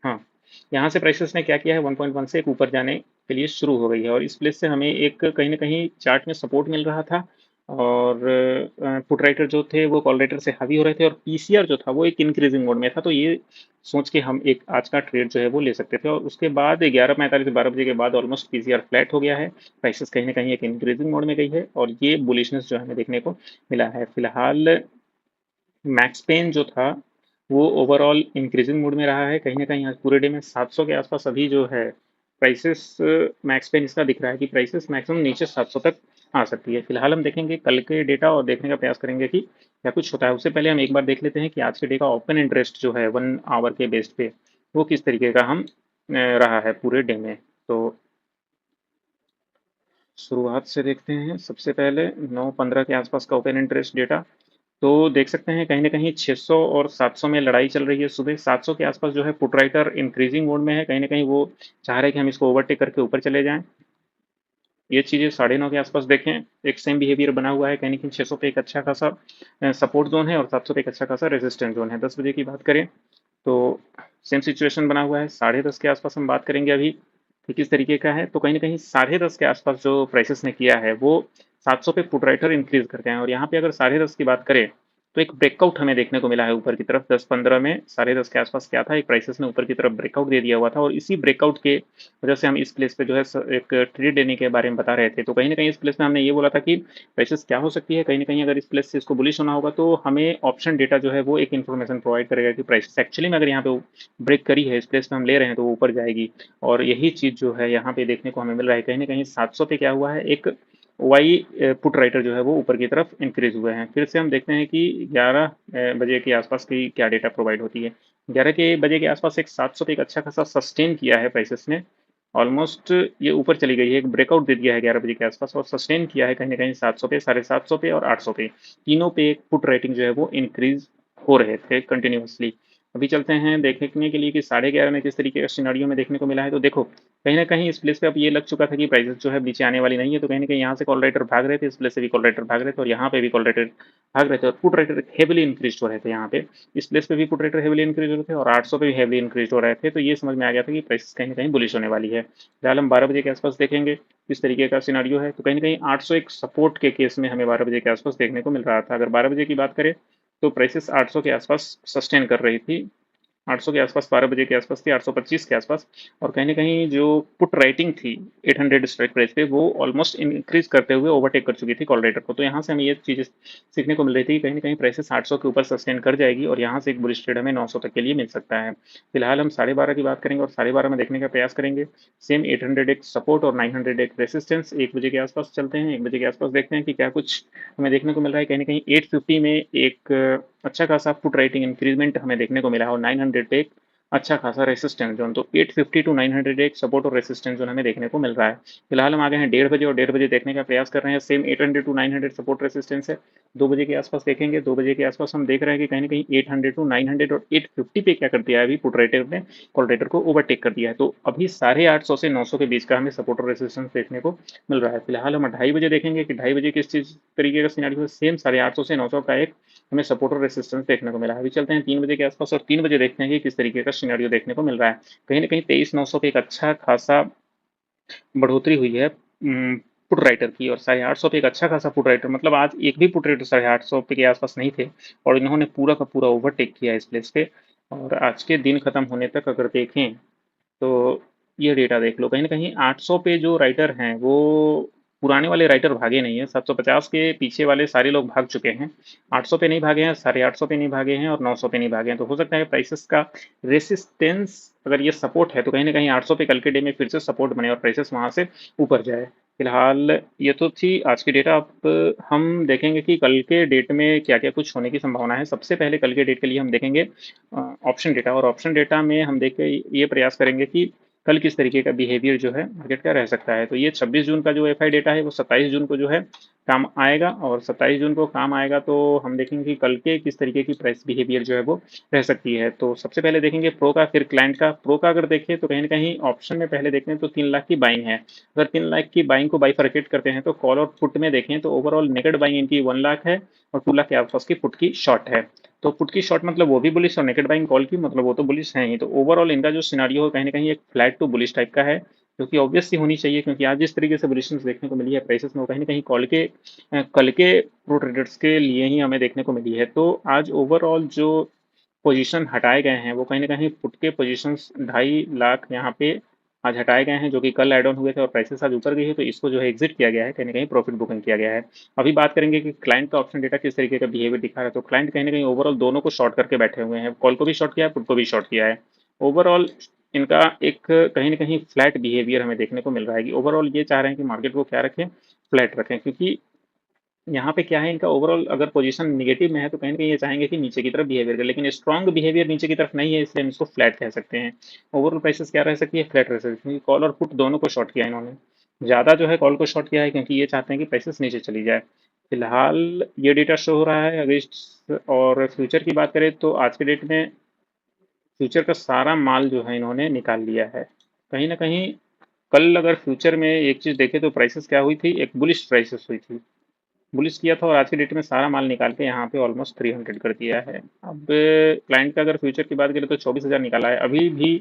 हाँ, यहाँ से प्राइसेस ने क्या किया है, 1.1 से एक ऊपर जाने के लिए शुरू हो गई है और इस प्लेस से हमें एक कहीं न कहीं चार्ट में सपोर्ट मिल रहा था और पुट राइटर जो थे वो कॉल राइटर से हावी हो रहे थे और पीसीआर जो था वो एक इंक्रीजिंग मोड में था। तो ये सोच के हम एक आज का ट्रेड जो है वो ले सकते थे और उसके बाद 11:45 12 बजे के बाद ऑलमोस्ट पीसीआर फ्लैट हो गया है। प्राइसेस कहीं न कहीं एक इंक्रीजिंग मोड में गई है और ये बुलिशनेस जो हमें देखने को मिला है। फिलहाल मैक्स पेन जो था वो ओवरऑल इंक्रीजिंग मूड में रहा है। कहीं न कहीं आज पूरे डे में 700 के आसपास अभी जो है प्राइसेस, मैक्स पेन इसका दिख रहा है कि प्राइसेस मैक्सिमम नीचे 700 तक आ सकती है। फिलहाल हम देखेंगे कल के डेटा और देखने का प्रयास करेंगे कि क्या कुछ होता है। उससे पहले हम एक बार देख लेते हैं कि आज के डे का ओपन इंटरेस्ट जो है 1 आवर के बेस पे वो किस तरीके का रहा है पूरे डे में। तो शुरुआत से देखते हैं। सबसे पहले 9:15 के आसपास का ओपन इंटरेस्ट डेटा, तो देख सकते हैं कहीं न कहीं 600 और 700 में लड़ाई चल रही है। सुबह 700 के आसपास जो है पुट राइटर इंक्रीजिंग मोड में है, कहीं न कहीं वो चाह रहे हैं कि हम इसको ओवरटेक करके ऊपर चले जाएँ। ये चीज़ें 9:30 के आसपास देखें, एक सेम बिहेवियर बना हुआ है, कहीं न कहीं 600 पे एक अच्छा खासा सपोर्ट ज़ोन है और 700 पे एक अच्छा खासा रेजिस्टेंस ज़ोन है। 10 बजे की बात करें तो सेम सिचुएशन बना हुआ है। 10:30 के आसपास हम बात करेंगे अभी कि किस तरीके का है, तो कहीं न कहीं 10:30 के आसपास जो प्राइसेस ने किया है वो 700 पे पुट राइटर इंक्रीज़ करके आए हैं और यहाँ पे अगर 10:30 की बात करें तो एक ब्रेकआउट हमें देखने को मिला है ऊपर की तरफ। 10:15 में 10:30 के आसपास क्या था, एक प्राइसेस ने ऊपर की तरफ ब्रेकआउट दे दिया हुआ था और इसी ब्रेकआउट के वजह से हम इस प्लेस पे जो है एक ट्रेड लेने के बारे में बता रहे थे। तो कहीं न कहीं इस प्लेस में हमने ये बोला था कि प्राइसेस क्या हो सकती है, कहीं न कहीं अगर इस प्लेस से इसको बुलिश होना होगा तो हमें ऑप्शन डेटा जो है वो एक इन्फॉर्मेशन प्रोवाइड करेगा कि प्राइसेस एक्चुअली में अगर यहाँ पे ब्रेक करी है, इस प्लेस पे हम ले रहे हैं तो वो ऊपर जाएगी और यही चीज़ जो है यहाँ पे देखने को हमें मिल रहा है। कहीं न कहीं 700 पे क्या हुआ है, एक वाई पुट राइटर जो है वो ऊपर की तरफ इंक्रीज हुए हैं। फिर से हम देखते हैं कि 11 बजे के आसपास की क्या डेटा प्रोवाइड होती है। 11 के बजे के आसपास एक 700 पे एक अच्छा खासा सस्टेन किया है प्राइसेस ने। ऑलमोस्ट ये ऊपर चली गई है, एक ब्रेकआउट दे दिया है 11 बजे के आसपास और सस्टेन किया है कहीं न कहीं 700 पे, 750 पे और 800 पे। तीनों पे एक पुट रेटिंग जो है वो इंक्रीज हो रहे थे कंटिन्यूअसली। अभी चलते हैं देखने के लिए कि 11:30 में किस तरीके का सिनेरियो में देखने को मिला है। तो देखो, कहीं न कहीं इस प्लेस पे अब ये लग चुका था कि प्राइसेस जो है नीचे आने वाली नहीं है, तो कहीं न कहीं यहाँ से कॉल राइटर भाग रहे थे, इस प्लेस से भी कॉल राइटर भाग रहे थे और यहाँ पे भी कॉल राइटर भाग रहे थे और पुट राइटर हेवीली इंक्रीज़ हो रहे थे यहाँ पे। इस प्लेस पे भी पुट राइटर हेवीली इंक्रीज़ हो रहे थे और 800 पे भी हेवीली इंक्रीज़ हो रहे थे, तो ये समझ में आ गया था कि प्राइसेस कहीं न कहीं बुलिश होने वाली है। फिलहाल हम 12 बजे के आसपास देखेंगे किस तरीके का सिनेरियो है, तो कहीं न कहीं 800 एक सपोर्ट के केस में हमें 12 बजे के आसपास देखने को मिल रहा था। अगर 12 बजे की बात करें, तो प्राइसेस 800 के आसपास सस्टेन कर रही थी। 800 के आसपास 12 बजे के आसपास थी, 825 के आसपास और कहीं न कहीं जो पुट राइटिंग थी 800 स्ट्राइक प्राइस पे वो ऑलमोस्ट इंक्रीज़ करते हुए ओवरटेक कर चुकी थी कॉल राइटर को। तो यहाँ से हमें ये चीज़ें सीखने को मिल रही थी कि कहीं न कहीं प्राइसेस 800 के ऊपर सस्टेन कर जाएगी और यहाँ से एक बुलिश ट्रेड हमें 900 तक के लिए मिल सकता है। फिलहाल हम 12:30 की बात करेंगे और 12:30 में देखने का प्रयास करेंगे। सेम 800 एक सपोर्ट और 900 एक रेजिस्टेंस। 1 बजे के आसपास चलते हैं, 1 बजे के आसपास देखते हैं कि क्या कुछ हमें देखने को मिल रहा है। कहीं न कहीं 850 में एक अच्छा खासा पुट राइटिंग इंक्रीज़मेंट हमें देखने को मिला है और 900 पे एक अच्छा खासा रेसिस्टेंस जोन, तो 850 टू 900 एक सपोर्ट और रेसिस्टेंस जोन हमें देखने को मिल रहा है। फिलहाल हम आ गए हैं 1:30 बजे और 1:30 बजे देखने का प्रयास कर रहे हैं। सेम 800 टू 900 सपोर्ट रेसिस्टेंस है। 2 बजे के आसपास देखेंगे, 2 बजे के आसपास हम देख रहे हैं कि कहीं न कहीं 800 टू 900 और 850 पे क्या कर दिया है अभी पुट राइटर ने, कॉल राइटर को ओवरटेक कर दिया है। तो अभी 850 से 900 के बीच का हमें सपोर्ट और रेसिस्टेंस देखने को मिल रहा है। फिलहाल हम 2:30 बजे देखेंगे कि 2:30 बजे किस चीज़ तरीके का सिनेरियो है। सेम 850 से 900 का एक हमें सपोर्ट और रेसिस्टेंस देखने को मिला है। अभी चलते हैं 3 बजे के आसपास और 3 बजे देखते हैं कि किस तरीके का सिनेरियो देखने को मिल रहा है। कहीं न कहीं 23,900 पे एक अच्छा खासा बढ़ोतरी हुई है पुट राइटर की और 850 पे एक अच्छा खासा पुट राइटर, मतलब आज एक भी पुट राइटर 850 पे के आसपास नहीं थे और इन्होंने पूरा का पूरा ओवरटेक किया इस प्लेस पे। और आज के दिन खत्म होने तक अगर देखें तो ये डेटा देख लो, कहीं न कहीं 800 पे जो राइटर हैं, वो पुराने वाले राइटर भागे नहीं हैं, 750 के पीछे वाले सारे लोग भाग चुके हैं। 800 पे नहीं भागे हैं, 850 पे नहीं भागे हैं और 900 पे नहीं भागे हैं। तो हो सकता है प्राइसेस का रेसिस्टेंस, अगर ये सपोर्ट है, तो कहीं न कहीं 800 पे कल के डे में फिर से सपोर्ट बने और प्राइसेस वहाँ से ऊपर जाए। फिलहाल ये तो थी आज की डेटा। अब हम देखेंगे कि कल के डेट में क्या-क्या कुछ होने की संभावना है। सबसे पहले कल के डेट के लिए हम देखेंगे ऑप्शन डेटा और ऑप्शन डेटा में हम देख के ये प्रयास करेंगे कि कल किस तरीके का बिहेवियर जो है मार्केट का रह सकता है। तो ये 26 जून का जो एफआई डेटा है वो 27 जून को जो है काम आएगा, और 27 जून को काम आएगा तो हम देखेंगे कि कल के किस तरीके की प्राइस बिहेवियर जो है वो रह सकती है। तो सबसे पहले देखेंगे प्रो का, फिर क्लाइंट का। प्रो का अगर देखें तो कहीं ना कहीं ऑप्शन में पहले देखते हैं तो 3 लाख की बाइंग है। अगर 3 लाख की बाइंग को बाइफरकेट करते हैं तो कॉल और पुट में देखें तो ओवरऑल नेकेड बाइंग इनकी 1 लाख है, और 2 लाख के आसपास की पुट की शॉर्ट है। तो पुट की शॉर्ट मतलब वो भी बुलिश, और नेकेड बाइंग कॉल की मतलब वो तो बुलिश है ही। तो ओवरऑल इनका जो सिनारियो है कहीं ना कहीं एक फ्लैट टू बुलिश टाइप का है, जो कि ऑब्वियस सी होनी चाहिए, क्योंकि आज जिस तरीके से बुलिशनेस देखने को मिली है प्राइसेस में वो कहीं ना कहीं कल के प्रो ट्रेडर्स के लिए ही हमें देखने को मिली है। तो आज ओवरऑल जो पोजीशन हटाए गए हैं वो कहीं ना कहीं पुट के पोजीशंस 2.5 लाख यहाँ पे आज हटाए गए हैं, जो कि कल एड ऑन हुए थे और प्राइसेस आज ऊपर गई है, तो इसको जो है एग्जिट किया गया है, कहीं ना कहीं प्रॉफिट बुकिंग किया गया है। अभी बात करेंगे कि क्लाइंट का ऑप्शन डेटा किस तरीके का बिहेवियर दिखा रहा है। तो क्लाइंट कहीं ना कहीं ओवरऑल दोनों को शॉर्ट करके बैठे हुए हैं, कॉल को भी शॉर्ट किया है, पुट को भी शॉर्ट किया है। ओवरऑल इनका एक कहीं ना कहीं फ्लैट बिहेवियर हमें देखने को मिल रहा है, कि ओवरऑल ये चाह रहे हैं कि मार्केट को क्या रखें, फ्लैट रखें। क्योंकि यहाँ पे क्या है, इनका ओवरऑल अगर पोजीशन निगेटिव में है तो कहीं ना कहीं ये चाहेंगे कि नीचे की तरफ बिहेवियर करे, लेकिन स्ट्रांग बिहेवियर नीचे की तरफ नहीं है, इसलिए हम इसको फ्लैट कह सकते हैं। ओवरऑल प्राइसेस क्या रह सकती है, फ्लैट रह सकती है। कॉल और पुट दोनों को शॉर्ट किया इन्होंने, ज़्यादा जो है कॉल को शॉर्ट किया है, क्योंकि ये चाहते हैं कि प्राइसेस नीचे चली जाए। फिलहाल ये डेटा शो हो रहा है अगस्त। और फ्यूचर की बात करें तो आज के डेट में फ्यूचर का सारा माल जो है इन्होंने निकाल लिया है। कहीं ना कहीं कल अगर फ्यूचर में एक चीज़ देखें तो प्राइसेस क्या हुई थी, एक बुलिश प्राइसेस हुई थी, बुलिश किया था, और आज की डेट में सारा माल निकाल के यहाँ पे ऑलमोस्ट 300 कर दिया है। अब क्लाइंट का अगर फ्यूचर की बात करें तो 24,000 निकाला है, अभी भी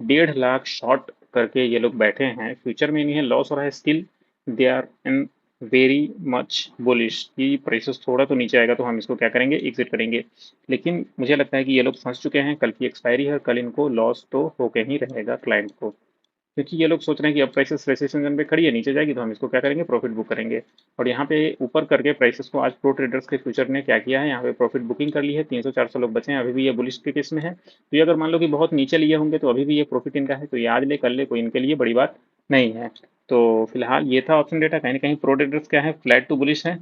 1.5 लाख शॉर्ट करके ये लोग बैठे हैं। फ्यूचर में इन्हें लॉस हो रहा है, still they are in very much bullish कि प्राइसेस थोड़ा तो नीचे आएगा तो हम इसको क्या करेंगे, एग्जिट करेंगे। लेकिन मुझे लगता है कि ये लोग फंस चुके हैं, कल की एक्सपायरी है और कल इनको लॉस तो होके ही रहेगा क्लाइंट को, क्योंकि ये लोग सोच रहे हैं कि अब प्राइसेस रेसिस्टेंस जोन पे खड़ी है, नीचे जाएगी तो हम इसको क्या करेंगे, प्रॉफिट बुक करेंगे। और यहाँ पे ऊपर करके प्राइसेस को आज प्रो ट्रेडर्स के फ्यूचर ने क्या किया है, यहाँ पे प्रॉफिट बुकिंग कर ली है। 300-400 लोग बचे हैं, अभी भी ये बुलिश के केस में है। तो ये अगर मान लो कि बहुत नीचे लिए होंगे तो अभी भी ये प्रॉफिट इनका है, तो ये आज ले कल ले कोई इनके लिए बड़ी बात नहीं है। तो फिलहाल ये था ऑप्शन डेटा, कहीं ना कहीं प्रो ट्रेडर्स क्या है, फ्लैट टू बुलिश है,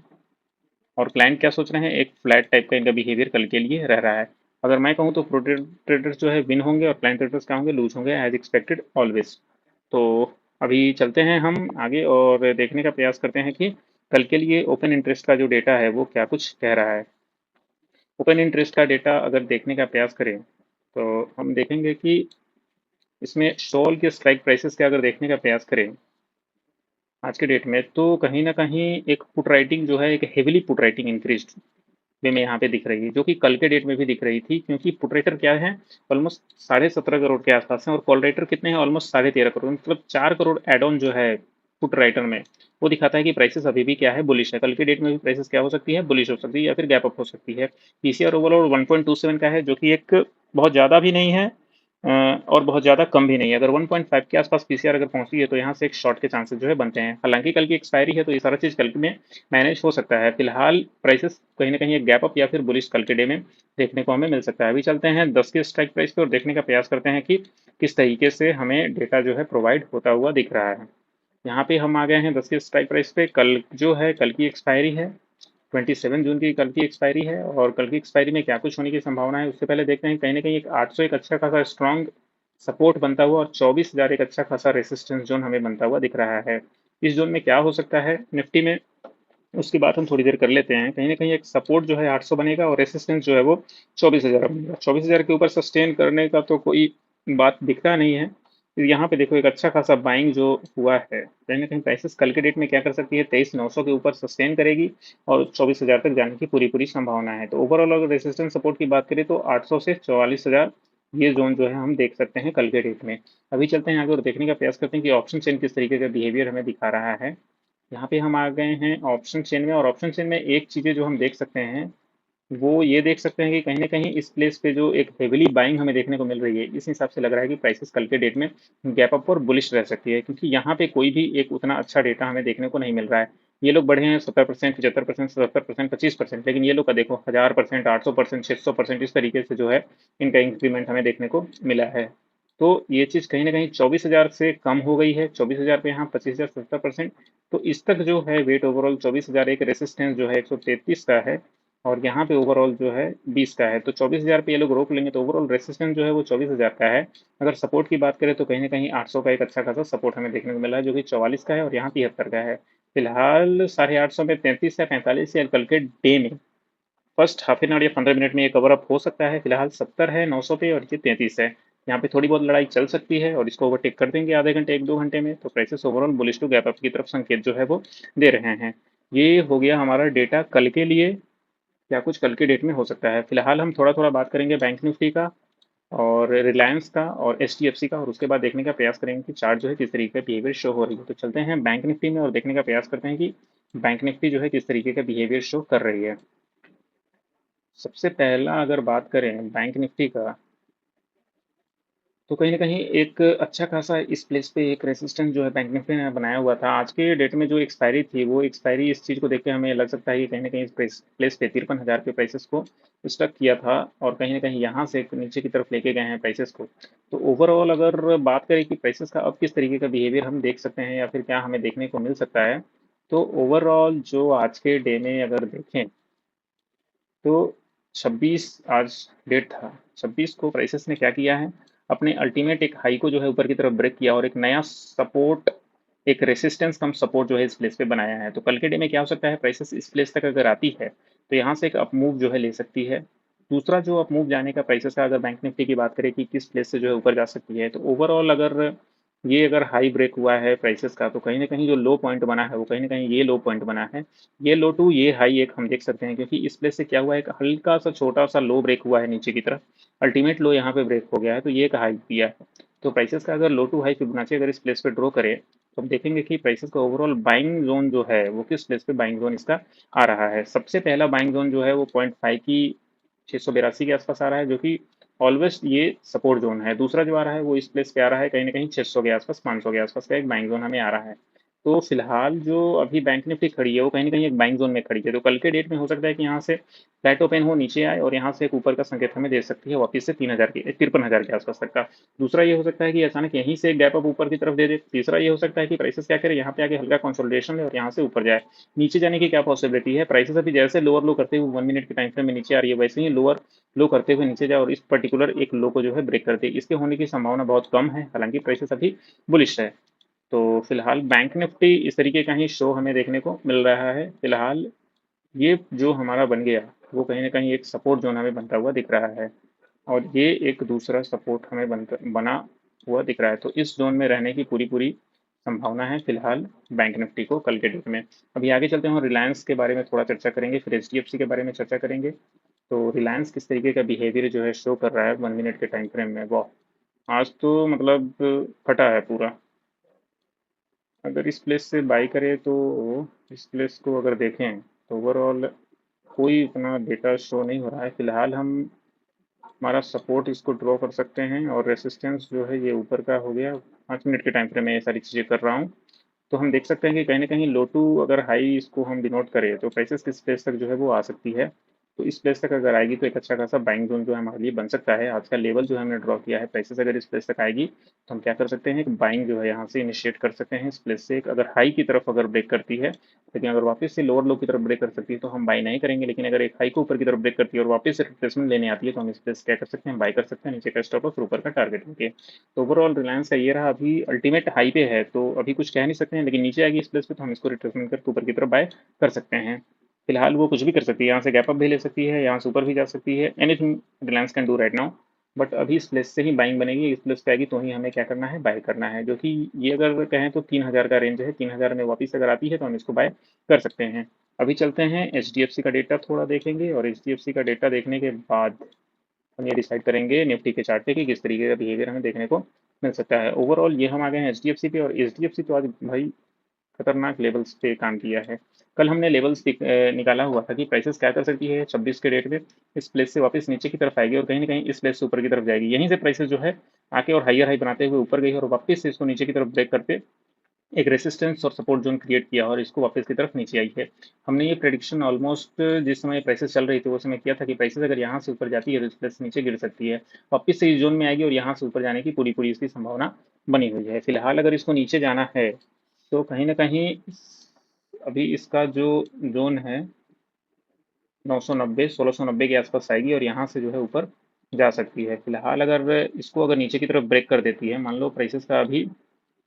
और क्लाइंट क्या सोच रहे हैं, एक फ्लैट टाइप का इनका बिहेवियर कल के लिए रह रहा है। अगर मैं कहूँ तो प्रो ट्रेडर्स जो है विन होंगे, और क्लाइंट ट्रेडर्स क्या होंगे, लूज होंगे, एज एक्सपेक्टेड ऑलवेज। तो अभी चलते हैं हम आगे और देखने का प्रयास करते हैं कि कल के लिए ओपन इंटरेस्ट का जो डेटा है वो क्या कुछ कह रहा है। ओपन इंटरेस्ट का डेटा अगर देखने का प्रयास करें तो हम देखेंगे कि इसमें शॉल के स्ट्राइक प्राइसेस का अगर देखने का प्रयास करें आज के डेट में, तो कहीं ना कहीं एक पुट राइटिंग जो है, एक हेविली पुट राइटिंग इंक्रीज वे में यहाँ पे दिख रही है, जो कि कल के डेट में भी दिख रही थी। क्योंकि पुट राइटर क्या है, ऑलमोस्ट 17.5 करोड़ के आसपास है, और कॉल राइटर कितने हैं, ऑलमोस्ट 13.5 करोड़, मतलब 4 करोड़ एड ऑन जो है पुट राइटर में, वो दिखाता है कि प्राइसेस अभी भी क्या है, बुलिश है। कल के डेट में भी प्राइसेस क्या हो सकती है, बुलिश हो सकती है, या फिर गैप अप हो सकती है। पीसीआर ओवरऑल 1.27 का है, जो कि एक बहुत ज़्यादा भी नहीं है और बहुत ज़्यादा कम भी नहीं है। अगर 1.5 के आसपास पीसीआर अगर पहुंचती है तो यहाँ से एक शॉर्ट के चांसेस जो है बनते हैं। हालांकि कल की एक्सपायरी है तो ये सारा चीज़ कल में मैनेज हो सकता है। फिलहाल प्राइसेस कहीं ना कहीं एक गैप अप या फिर बुलिश कल के डे में देखने को हमें मिल सकता है। अभी चलते हैं 10 के स्ट्राइक प्राइस पे और देखने का प्रयास करते हैं कि किस तरीके से हमें डेटा जो है प्रोवाइड होता हुआ दिख रहा है। यहाँ पे हम आ गए हैं 10 के स्ट्राइक प्राइस पे। कल जो है, कल की एक्सपायरी है 27 जून की, कल की एक्सपायरी है, और कल की एक्सपायरी में क्या कुछ होने की संभावना है उससे पहले देखते हैं। कहीं ना कहीं एक 800 एक अच्छा खासा स्ट्रॉन्ग सपोर्ट बनता हुआ, और 24,000 एक अच्छा खासा रेसिस्टेंस जोन हमें बनता हुआ दिख रहा है। इस जोन में क्या हो सकता है निफ्टी में, उसकी बात हम थोड़ी देर कर लेते हैं। कहीं ना कहीं एक सपोर्ट जो है 800 बनेगा, और रेसिस्टेंस जो है वो 24,000 बनेगा। 24,000 के ऊपर सस्टेन करने का तो कोई बात दिखता नहीं है। तो यहाँ पे देखो एक अच्छा खासा बाइंग जो हुआ है, कहीं ना कहीं प्राइसेस कल के डेट में क्या कर सकती है, 23,900 के ऊपर सस्टेन करेगी, और 24,000 तक जाने की पूरी पूरी संभावना है। तो ओवरऑल अगर रेसिस्टेंस सपोर्ट की बात करें तो 800 से 44,000 ये जोन जो है हम देख सकते हैं कल के डेट में। अभी चलते हैं आगे और देखने का प्रयास करते हैं कि ऑप्शन चेन किस तरीके का बिहेवियर हमें दिखा रहा है। यहाँ पे हम आ गए हैं ऑप्शन चेन में, और ऑप्शन चेन में एक चीज़ें जो हम देख सकते हैं वो ये देख सकते हैं कि कहीं ना कहीं इस प्लेस पे जो एक हेविली बाइंग हमें देखने को मिल रही है, इस हिसाब से लग रहा है कि प्राइसेस कल के डेट में गैप अप और बुलिश रह सकती है। क्योंकि यहाँ पे कोई भी एक उतना अच्छा डेटा हमें देखने को नहीं मिल रहा है। ये लोग बढ़े हैं 70%, 75%, 70%, 25%, लेकिन ये लोग का देखो 1000%, 800%, 600% इस तरीके से जो है इनका इंक्रीमेंट हमें देखने को मिला है। तो ये चीज़ कहीं ना कहीं 24,000 से कम हो गई है। 24,000 पे यहाँ 25,000, 70%, तो इस तक जो है वेट ओवरऑल 24,000 एक रेसिस्टेंस जो है 133 का है, और यहाँ पे ओवरऑल जो है 20 का है, तो 24,000 पे ये लोग रोक लेंगे तो ओवरऑल रेसिस्टेंस जो है वो 24,000 का है। अगर सपोर्ट की बात करें तो कहीं ना कहीं 800 का एक अच्छा खासा सपोर्ट हमें देखने को मिला है, जो कि 44 का है और यहाँ 73 का है। फिलहाल 850 में 33 या 45 या कल के डे में फर्स्ट हाफ एन आवर या 15 मिनट में ये कवर अप हो सकता है। फिलहाल 70 है 900 पे और ये 33 है। यहाँ पे थोड़ी बहुत लड़ाई चल सकती है और इसको ओवरटेक कर देंगे आधे घंटे 1-2 घंटे में, तो prices overall bullish to gap up की तरफ संकेत जो है वो दे रहे हैं। ये हो गया हमारा डेटा कल के लिए, क्या कुछ कल के डेट में हो सकता है। फिलहाल हम थोड़ा थोड़ा बात करेंगे बैंक निफ्टी का और रिलायंस का और एचडीएफसी का, और उसके बाद देखने का प्रयास करेंगे कि चार्ट जो है किस तरीके का बिहेवियर शो हो रही है। तो चलते हैं बैंक निफ्टी में और देखने का प्रयास करते हैं कि बैंक निफ्टी जो है किस तरीके का बिहेवियर शो कर रही है। सबसे पहला अगर बात करें बैंक निफ्टी का, तो कहीं न कहीं एक अच्छा खासा इस प्लेस पे एक रेजिस्टेंस जो है बैंक निफ्टी ने बनाया हुआ था। आज के डेट में जो एक्सपायरी थी, वो एक्सपायरी इस चीज़ को देख के हमें लग सकता है कि कहीं न कहीं इस प्लेस पे 53,000 के प्राइसेस को स्टक किया था और कहीं न कहीं यहाँ से नीचे की तरफ लेके गए हैं प्राइसेस को। तो ओवरऑल अगर बात करें कि प्राइसेस का अब किस तरीके का बिहेवियर हम देख सकते हैं या फिर क्या हमें देखने को मिल सकता है, तो ओवरऑल जो आज के डे में अगर देखें तो 26 आज डेट था, 26 को प्राइसेस ने क्या किया है, अपने अल्टीमेट एक हाई को जो है ऊपर की तरफ ब्रेक किया और एक नया सपोर्ट, एक रेसिस्टेंस कम सपोर्ट जो है इस प्लेस पे बनाया है। तो कल के डे में क्या हो सकता है, प्राइसेस इस प्लेस तक अगर आती है तो यहाँ से एक अप मूव जो है ले सकती है। दूसरा जो अप मूव जाने का प्राइसेस का अगर बैंक निफ्टी की बात करें कि किस प्लेस से जो है ऊपर जा सकती है, तो ओवरऑल अगर ये अगर हाई ब्रेक हुआ है प्राइसेस का, तो कहीं ना कहीं जो लो पॉइंट बना है वो कहीं ना कहीं ये लो पॉइंट बना है। ये लो टू ये हाई एक हम देख सकते हैं, क्योंकि इस प्लेस से क्या हुआ है, एक हल्का सा छोटा सा लो ब्रेक हुआ है नीचे की तरफ, अल्टीमेट लो यहाँ पे ब्रेक हो गया है, तो ये एक हाई दिया है। तो प्राइसेस का अगर लो टू हाई फिबोनाची अगर इस प्लेस पे ड्रॉ करे तो हम देखेंगे कि प्राइसेस का ओवरऑल बाइंग जोन जो है वो किस प्लेस पे बाइंग जोन इसका आ रहा है। सबसे पहला बाइंग जोन जो है वो 0.5 की 682 के आसपास आ रहा है, जो कि ऑलवेज ये सपोर्ट जोन है। दूसरा जो आ रहा है वो इस प्लेस पे आ रहा है कहीं ना कहीं 600 के आसपास 500 के आसपास का एक बाइंग जोन हमें आ रहा है। तो फिलहाल जो अभी बैंक निफ्टी खड़ी है वो कहीं ना कहीं एक बाइंग जोन में खड़ी है, तो कल के डेट में हो सकता है कि यहाँ से फ्लैट ओपन हो नीचे आए और यहाँ से एक ऊपर का संकेत हमें दे सकती है वापस से 3,000 के 53,000 के आसपास तक का। दूसरा ये हो सकता है कि अचानक यहीं से एक गैप अप ऊपर की तरफ दे दे। तीसरा ये हो सकता है कि प्राइसेस क्या करे, यहाँ पे आके हल्का कंसोलिडेशन ले और यहाँ से ऊपर जाए। नीचे जाने की क्या पॉसिबिलिटी है, प्राइसेस अभी जैसे लोअर लो करते हुए 1 मिनट के टाइम फ्रेम में नीचे आ रही है, वैसे ही लोअर लो करते हुए नीचे जाए और इस पर्टिकुलर एक लो को जो है ब्रेक कर दे। इसके होने की संभावना बहुत कम है, हालांकि प्राइसेस अभी बुलिश है। तो फिलहाल बैंक निफ्टी इस तरीके का ही शो हमें देखने को मिल रहा है। फिलहाल ये जो हमारा बन गया वो कहीं ना कहीं एक सपोर्ट जोन हमें बनता हुआ दिख रहा है और ये एक दूसरा सपोर्ट हमें बना हुआ दिख रहा है। तो इस जोन में रहने की पूरी पूरी संभावना है फिलहाल बैंक निफ्टी को कल के डेट में। अभी आगे चलते हैं और रिलायंस के बारे में थोड़ा चर्चा करेंगे, फिर एचडीएफसी के बारे में चर्चा करेंगे। तो रिलायंस किस तरीके का बिहेवियर जो है शो कर रहा है 1 मिनट के टाइम फ्रेम में, वाह आज तो मतलब फटा है पूरा। अगर इस प्लेस से बाई करें तो इस प्लेस को अगर देखें तो ओवरऑल कोई इतना डेटा शो नहीं हो रहा है। फिलहाल हम हमारा सपोर्ट इसको ड्रॉ कर सकते हैं और रेसिस्टेंस जो है ये ऊपर का हो गया। 5 मिनट के टाइम फ्रेम में ये सारी चीज़ें कर रहा हूँ, तो हम देख सकते हैं कि कहीं ना कहीं लो टू अगर हाई इसको हम डिनोट करें तो प्राइसेस किस प्लेस तक जो है वो आ सकती है। तो इस प्लेस तक अगर आएगी तो एक अच्छा खासा बाइंग जोन जो है हमारे लिए बन सकता है। आज का लेवल जो है हमने ड्रॉ किया है, प्राइसेस अगर इस प्लेस तक आएगी तो हम क्या कर सकते हैं, एक बाइंग जो है यहाँ से इनिशिएट कर सकते हैं इस प्लेस से। एक अगर हाई की तरफ अगर ब्रेक करती है, लेकिन अगर वापस से लोअर लो की तरफ ब्रेक कर सकती है तो हम बाई नहीं करेंगे, लेकिन अगर एक हाई को ऊपर की तरफ ब्रेक करती है और वापस से रिप्लेसमेंट लेने आती है तो हम इस प्लेस क्या कर सकते हैं, बाई कर सकते हैं नीचे का स्टॉप लॉस ऊपर का टारगेट लेके। तो ओवरऑल रिलायंस का ये रहा, अभी अल्टीमेट हाई पे है तो अभी कुछ कह नहीं सकते हैं, लेकिन नीचे आएगी इस प्लेस पे तो हम इसको रिट्रेसमेंट करके ऊपर की तरफ बाय कर सकते हैं। फिलहाल वो कुछ भी कर सकती है, यहाँ से गैप अप भी ले सकती है, यहाँ से ऊपर भी जा सकती है, anything Reliance can do right now. But अभी इस प्लेस से ही बाइंग बनेगी, इस प्लेस पे आएगी तो ही हमें क्या करना है, बाय करना है, जो कि ये अगर कहें तो 3,000 का रेंज है। 3,000 में वापस अगर आती है तो हम इसको बाय कर सकते हैं। अभी चलते हैं एच का डेटा थोड़ा देखेंगे और एच का डेटा देखने के बाद हम ये डिसाइड करेंगे निफ्टी के चार्ट पे कि किस तरीके का बिहेवियर हमें देखने को मिल सकता है। ओवरऑल ये हम आ गए हैं एचडीएफसी पे, और एचडीएफसी तो आज भाई खतरनाक लेवल्स पे काम किया है। कल हमने लेवल्स निकाला हुआ था कि प्राइसेस क्या कर सकती है 26 के रेट पे, इस प्लेस से वापस नीचे की तरफ आएगी और कहीं ना कहीं इस प्लेस से ऊपर की तरफ जाएगी। यहीं से प्राइसेस जो है आके और हाइयर हाई बनाते हुए ऊपर गई और वापस से इसको नीचे की तरफ ब्रेक करते एक रेसिस्टेंस और सपोर्ट जोन क्रिएट किया और इसको वापस की तरफ नीचे आई है। हमने ये प्रेडिक्शन ऑलमोस्ट जिस समय प्राइसेस चल रही थी वो समय किया था कि प्राइसेस अगर यहाँ से ऊपर जाती है तो इस प्लेस नीचे गिर सकती है, वापस से इस जोन में आएगी और यहाँ से ऊपर जाने की पूरी पूरी इसकी संभावना बनी हुई है। फिलहाल अगर इसको नीचे जाना है तो कहीं ना कहीं अभी इसका जो जोन है 990 1690 के आसपास आएगी और यहाँ से जो है ऊपर जा सकती है। फिलहाल अगर इसको अगर नीचे की तरफ ब्रेक कर देती है, मान लो प्राइसेस का अभी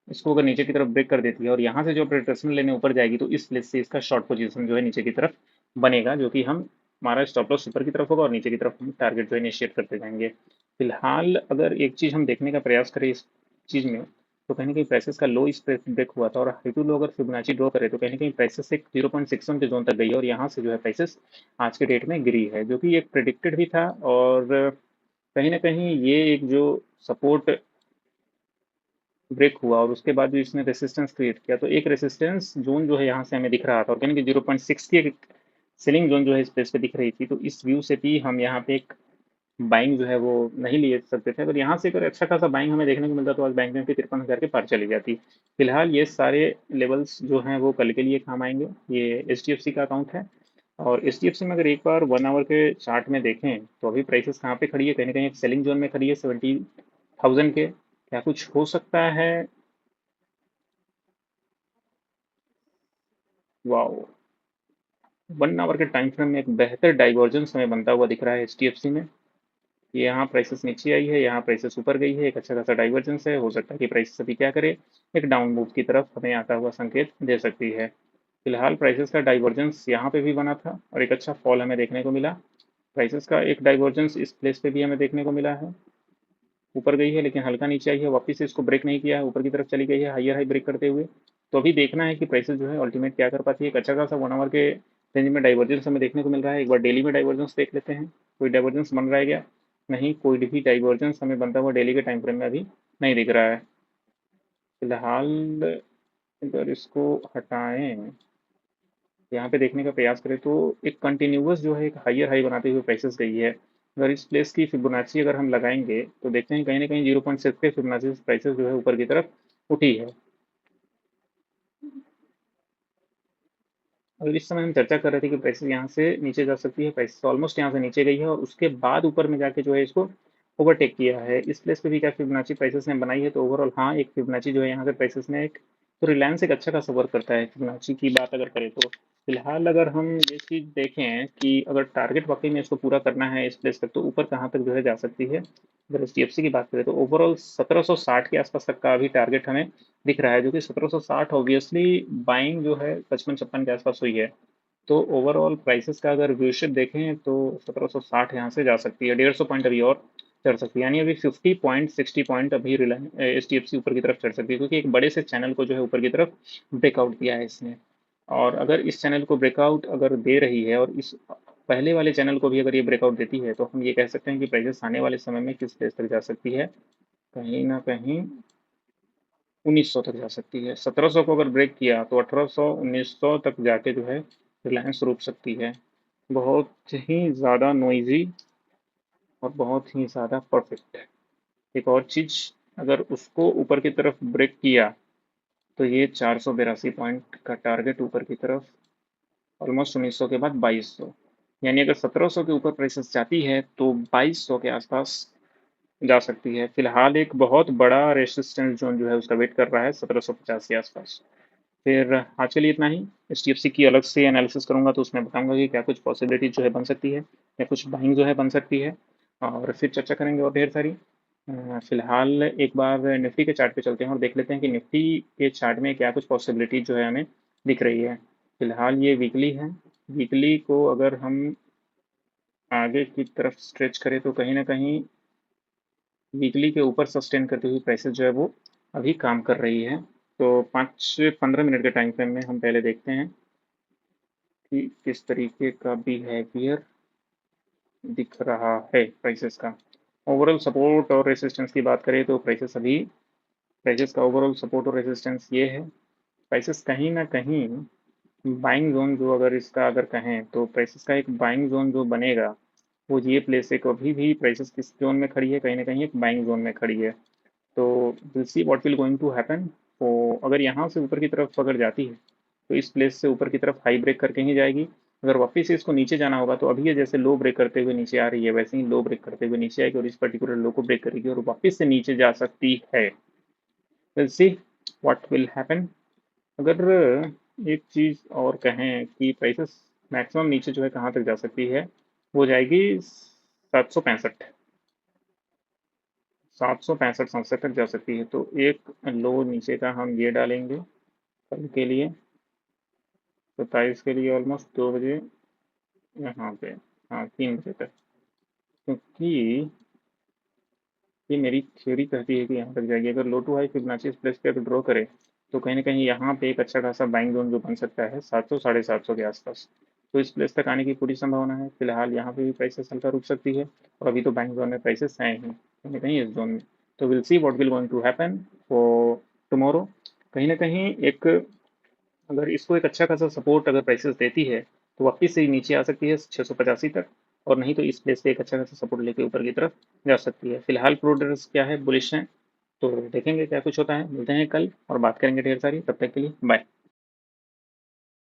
इसको अगर नीचे की तरफ ब्रेक कर देती है और यहाँ से जो रिट्रेसमेंट लेने ऊपर जाएगी, तो इस प्लेस से इसका शॉर्ट पोजीशन जो है नीचे की तरफ बनेगा, जो कि हम हमारा स्टॉप लॉस ऊपर की तरफ होगा और नीचे की तरफ हम टारगेट जो है इनिशिएट करते जाएंगे। फिलहाल अगर एक चीज़ हम देखने का प्रयास करें इस चीज़ में, तो कहीं ना कहीं प्राइसेस का लो इस पे ब्रेक हुआ था और हाई टू लो अगर फिबोनाची ड्रॉ करे तो कहीं ना कहीं प्राइसेस एक 0.61 के जोन तक गई है और यहाँ से जो है प्राइसेस आज के डेट में गिरी है, जो कि एक प्रिडिक्टेड भी था। और कहीं ना कहीं ये एक जो सपोर्ट ब्रेक हुआ और उसके बाद जो इसने रेसिस्टेंस क्रिएट किया, तो एक रेसिस्टेंस जोन जो है यहाँ से हमें दिख रहा था और कहीं कि 0.6 की एक सेलिंग जोन जो है इस प्लेस पे दिख रही थी, तो इस व्यू से भी हम यहाँ पे एक बाइंग जो है वो नहीं ले सकते थे। अगर यहाँ से अगर अच्छा खासा बाइंग हमें देखने को मिलता तो आज बैंक निफ्टी 53,000 के पार चली जाती। फिलहाल ये सारे लेवल्स जो हैं वो कल के लिए काम आएंगे। ये एच डी एफ सी का अकाउंट है और एच डी एफ सी में अगर एक बार 1 आवर के चार्ट में देखें तो अभी प्राइसेस कहाँ पे खड़ी है, कहीं ना कहीं एक सेलिंग जोन में खड़ी है 70,000 के। क्या कुछ हो सकता है? वाओ, 1 आवर के टाइम फ्रेम में एक बेहतर डाइवर्जेंस हमें बनता हुआ दिख रहा है एच डी एफ सी में। ये यहाँ प्राइसेस नीचे आई है, यहाँ प्राइसेस ऊपर गई है, एक अच्छा खासा डाइवर्जेंस है। हो सकता है कि प्राइसेस अभी क्या करे, एक डाउन मूव की तरफ हमें आता हुआ संकेत दे सकती है। फिलहाल प्राइसेस का डाइवर्जेंस यहाँ पे भी बना था और एक अच्छा फॉल हमें देखने को मिला। प्राइसेस का एक डाइवर्जेंस इस प्लेस पे भी हमें देखने को मिला है, ऊपर गई है लेकिन हल्का नीचे आई है, वापस से इसको ब्रेक नहीं किया है, ऊपर की तरफ चली गई है हाइयर हाई ब्रेक करते हुए। तो अभी देखना है कि प्राइसेस जो है अल्टीमेट क्या कर पाती है। एक अच्छा खासा 1 आवर के रेंज में डाइवर्जेंस हमें देखने को मिल रहा है। एक बार डेली में डाइवर्जेंस देख लेते हैं, कोई डाइवर्जेंस बन रहा है क्या? नहीं, कोई भी डाइवर्जेंस हमें बनता हुआ डेली के टाइम फ्रेम में अभी नहीं दिख रहा है। फिलहाल अगर इसको हटाएं, यहाँ पे देखने का प्रयास करें तो एक कंटिन्यूअस जो है एक हाइयर हाई बनाते हुए प्राइसेस गई है। अगर इस प्लेस की फिबोनाची अगर हम लगाएंगे तो देखते हैं कहीं ना कहीं 0.6 के फिबोनाची प्राइसेस जो है ऊपर की तरफ उठी है। और इस समय हम चर्चा कर रहे थे कि प्राइसेस यहाँ से नीचे जा सकती है, प्राइसेस ऑलमोस्ट यहाँ से नीचे गई है और उसके बाद ऊपर में जाके जो है इसको ओवरटेक किया है। इस प्लेस पे भी क्या फिबोनाची प्राइसेस ने बनाई है, तो ओवरऑल हाँ, एक फिबोनाची जो है यहाँ से प्राइसेस ने एक, तो रिलायंस एक अच्छा खासा वर्क करता है फिबोनाची की बात अगर करें तो। फिलहाल अगर हम ये चीज़ देखें कि अगर टारगेट वाकई में इसको पूरा करना है इस प्लेस तक, तो ऊपर कहाँ तक जो है जा सकती है। अगर एच डी एफ सी की बात करें तो ओवरऑल 1760 के आसपास तक का अभी टारगेट हमें दिख रहा है, जो कि 1760 ऑब्वियसली बाइंग जो है 55-56 के आसपास हुई है। तो ओवरऑल प्राइसेस का अगर व्यूशिप देखें तो 1760 यहाँ से जा सकती है, 150 पॉइंट अभी और चढ़ सकती है, यानी अभी 50 पॉइंट 60 पॉइंट अभी Reliance H D F C ऊपर की तरफ चढ़ सकती है, क्योंकि एक बड़े से चैनल को जो है ऊपर की तरफ ब्रेकआउट दिया है इसने। और अगर इस चैनल को ब्रेकआउट अगर दे रही है और इस पहले वाले चैनल को भी अगर ये ब्रेकआउट देती है, तो हम ये कह सकते हैं कि प्राइसेस आने वाले समय में किस प्लेस तक जा सकती है, कहीं ना कहीं 1900 तक जा सकती है। 1700 को अगर ब्रेक किया तो 1800 1900 तक जाके जो है रिलायंस रुक सकती है। बहुत ही ज़्यादा नॉइजी और बहुत ही ज़्यादा परफेक्ट। एक और चीज़, अगर उसको ऊपर की तरफ ब्रेक किया तो ये 482 पॉइंट का टारगेट ऊपर की तरफ, ऑलमोस्ट 1900 के बाद 2200, यानी अगर 1700 के ऊपर प्राइसेस जाती है तो 2200 के आसपास जा सकती है। फिलहाल एक बहुत बड़ा रेसिस्टेंस जोन जो है उसका वेट कर रहा है 1750 के आसपास। फिर आज के लिए इतना ही। एच डी एफ सी की अलग से एनालिसिस करूंगा तो उसमें बताऊंगा कि क्या कुछ पॉसिबिलिटी जो है बन सकती है या कुछ बाइंग जो है बन सकती है, और फिर चर्चा करेंगे और ढेर सारी। फिलहाल एक बार निफ्टी के चार्ट पे चलते हैं और देख लेते हैं कि निफ्टी के चार्ट में क्या कुछ पॉसिबिलिटी जो है हमें दिख रही है। फिलहाल ये वीकली है, वीकली को अगर हम आगे की तरफ स्ट्रेच करें तो कहीं ना कहीं वीकली के ऊपर सस्टेन करती हुई प्राइसेस जो है वो अभी काम कर रही है। तो 5-15 मिनट के टाइम फ्रेम में हम पहले देखते हैं कि किस तरीके का बिहेवियर दिख रहा है प्राइसेस का। ओवरऑल सपोर्ट और रेसिस्टेंस की बात करें तो प्राइसेस का ओवरऑल सपोर्ट और रेसिस्टेंस ये है। प्राइसेस कहीं ना कहीं बाइंग जोन जो अगर इसका अगर कहें तो प्राइसेस का एक बाइंग जोन जो बनेगा वो ये प्लेस है। अभी भी प्राइसेस किस जोन में खड़ी है, कहीं ना कहीं एक बाइंग जोन में खड़ी है। तो will see what will going to happen. तो अगर यहाँ से ऊपर की तरफ अगर जाती है तो इस प्लेस से ऊपर की तरफ हाई ब्रेक करके ही जाएगी। अगर वापस से इसको नीचे जाना होगा तो अभी ये जैसे लो ब्रेक करते हुए नीचे आ रही है, वैसे ही लो ब्रेक करते हुए नीचे आएगी और इस पर्टिकुलर लो को ब्रेक करेगी और वापस से नीचे जा सकती है। Will see what will happen. अगर एक चीज़ और कहें कि प्राइसेस मैक्सिमम नीचे जो है कहाँ तक जा सकती है, वो जाएगी 765, 765-67 तक जा सकती है। तो एक लो नीचे का हम ये डालेंगे कल के लिए, 27 के लिए ऑलमोस्ट 2 बजे यहाँ पे, हाँ 3 बजे तक, क्योंकि ये मेरी थ्योरी कहती है कि यहाँ तक जाएगी। अगर लो टू हाई फिबोनाची इस प्लेस पे अगर ड्रॉ करे तो कहीं ना कहीं यहाँ पे एक अच्छा खासा बाइंग जोन जो बन सकता है 700 750 के आसपास। तो इस प्लेस तक आने की पूरी संभावना है। फिलहाल यहाँ पे भी प्राइसेस हल्का रुक सकती है, और अभी तो बाइंग जोन में प्राइसेस हैं ही कहीं ना कहीं इस जोन में। तो will see what will going to happen for tomorrow. कहीं ना कहीं एक, अगर इसको एक अच्छा खासा सपोर्ट अगर प्राइसेस देती है तो वापस से नीचे आ सकती है 685 तक, और नहीं तो इस प्लेस पे एक अच्छा खासा सपोर्ट लेके ऊपर की तरफ जा सकती है। फिलहाल प्रोडक्ट्स क्या है, बुलिश हैं। तो देखेंगे क्या कुछ होता है, मिलते हैं कल और बात करेंगे ढेर सारी। तब तक के लिए बाय।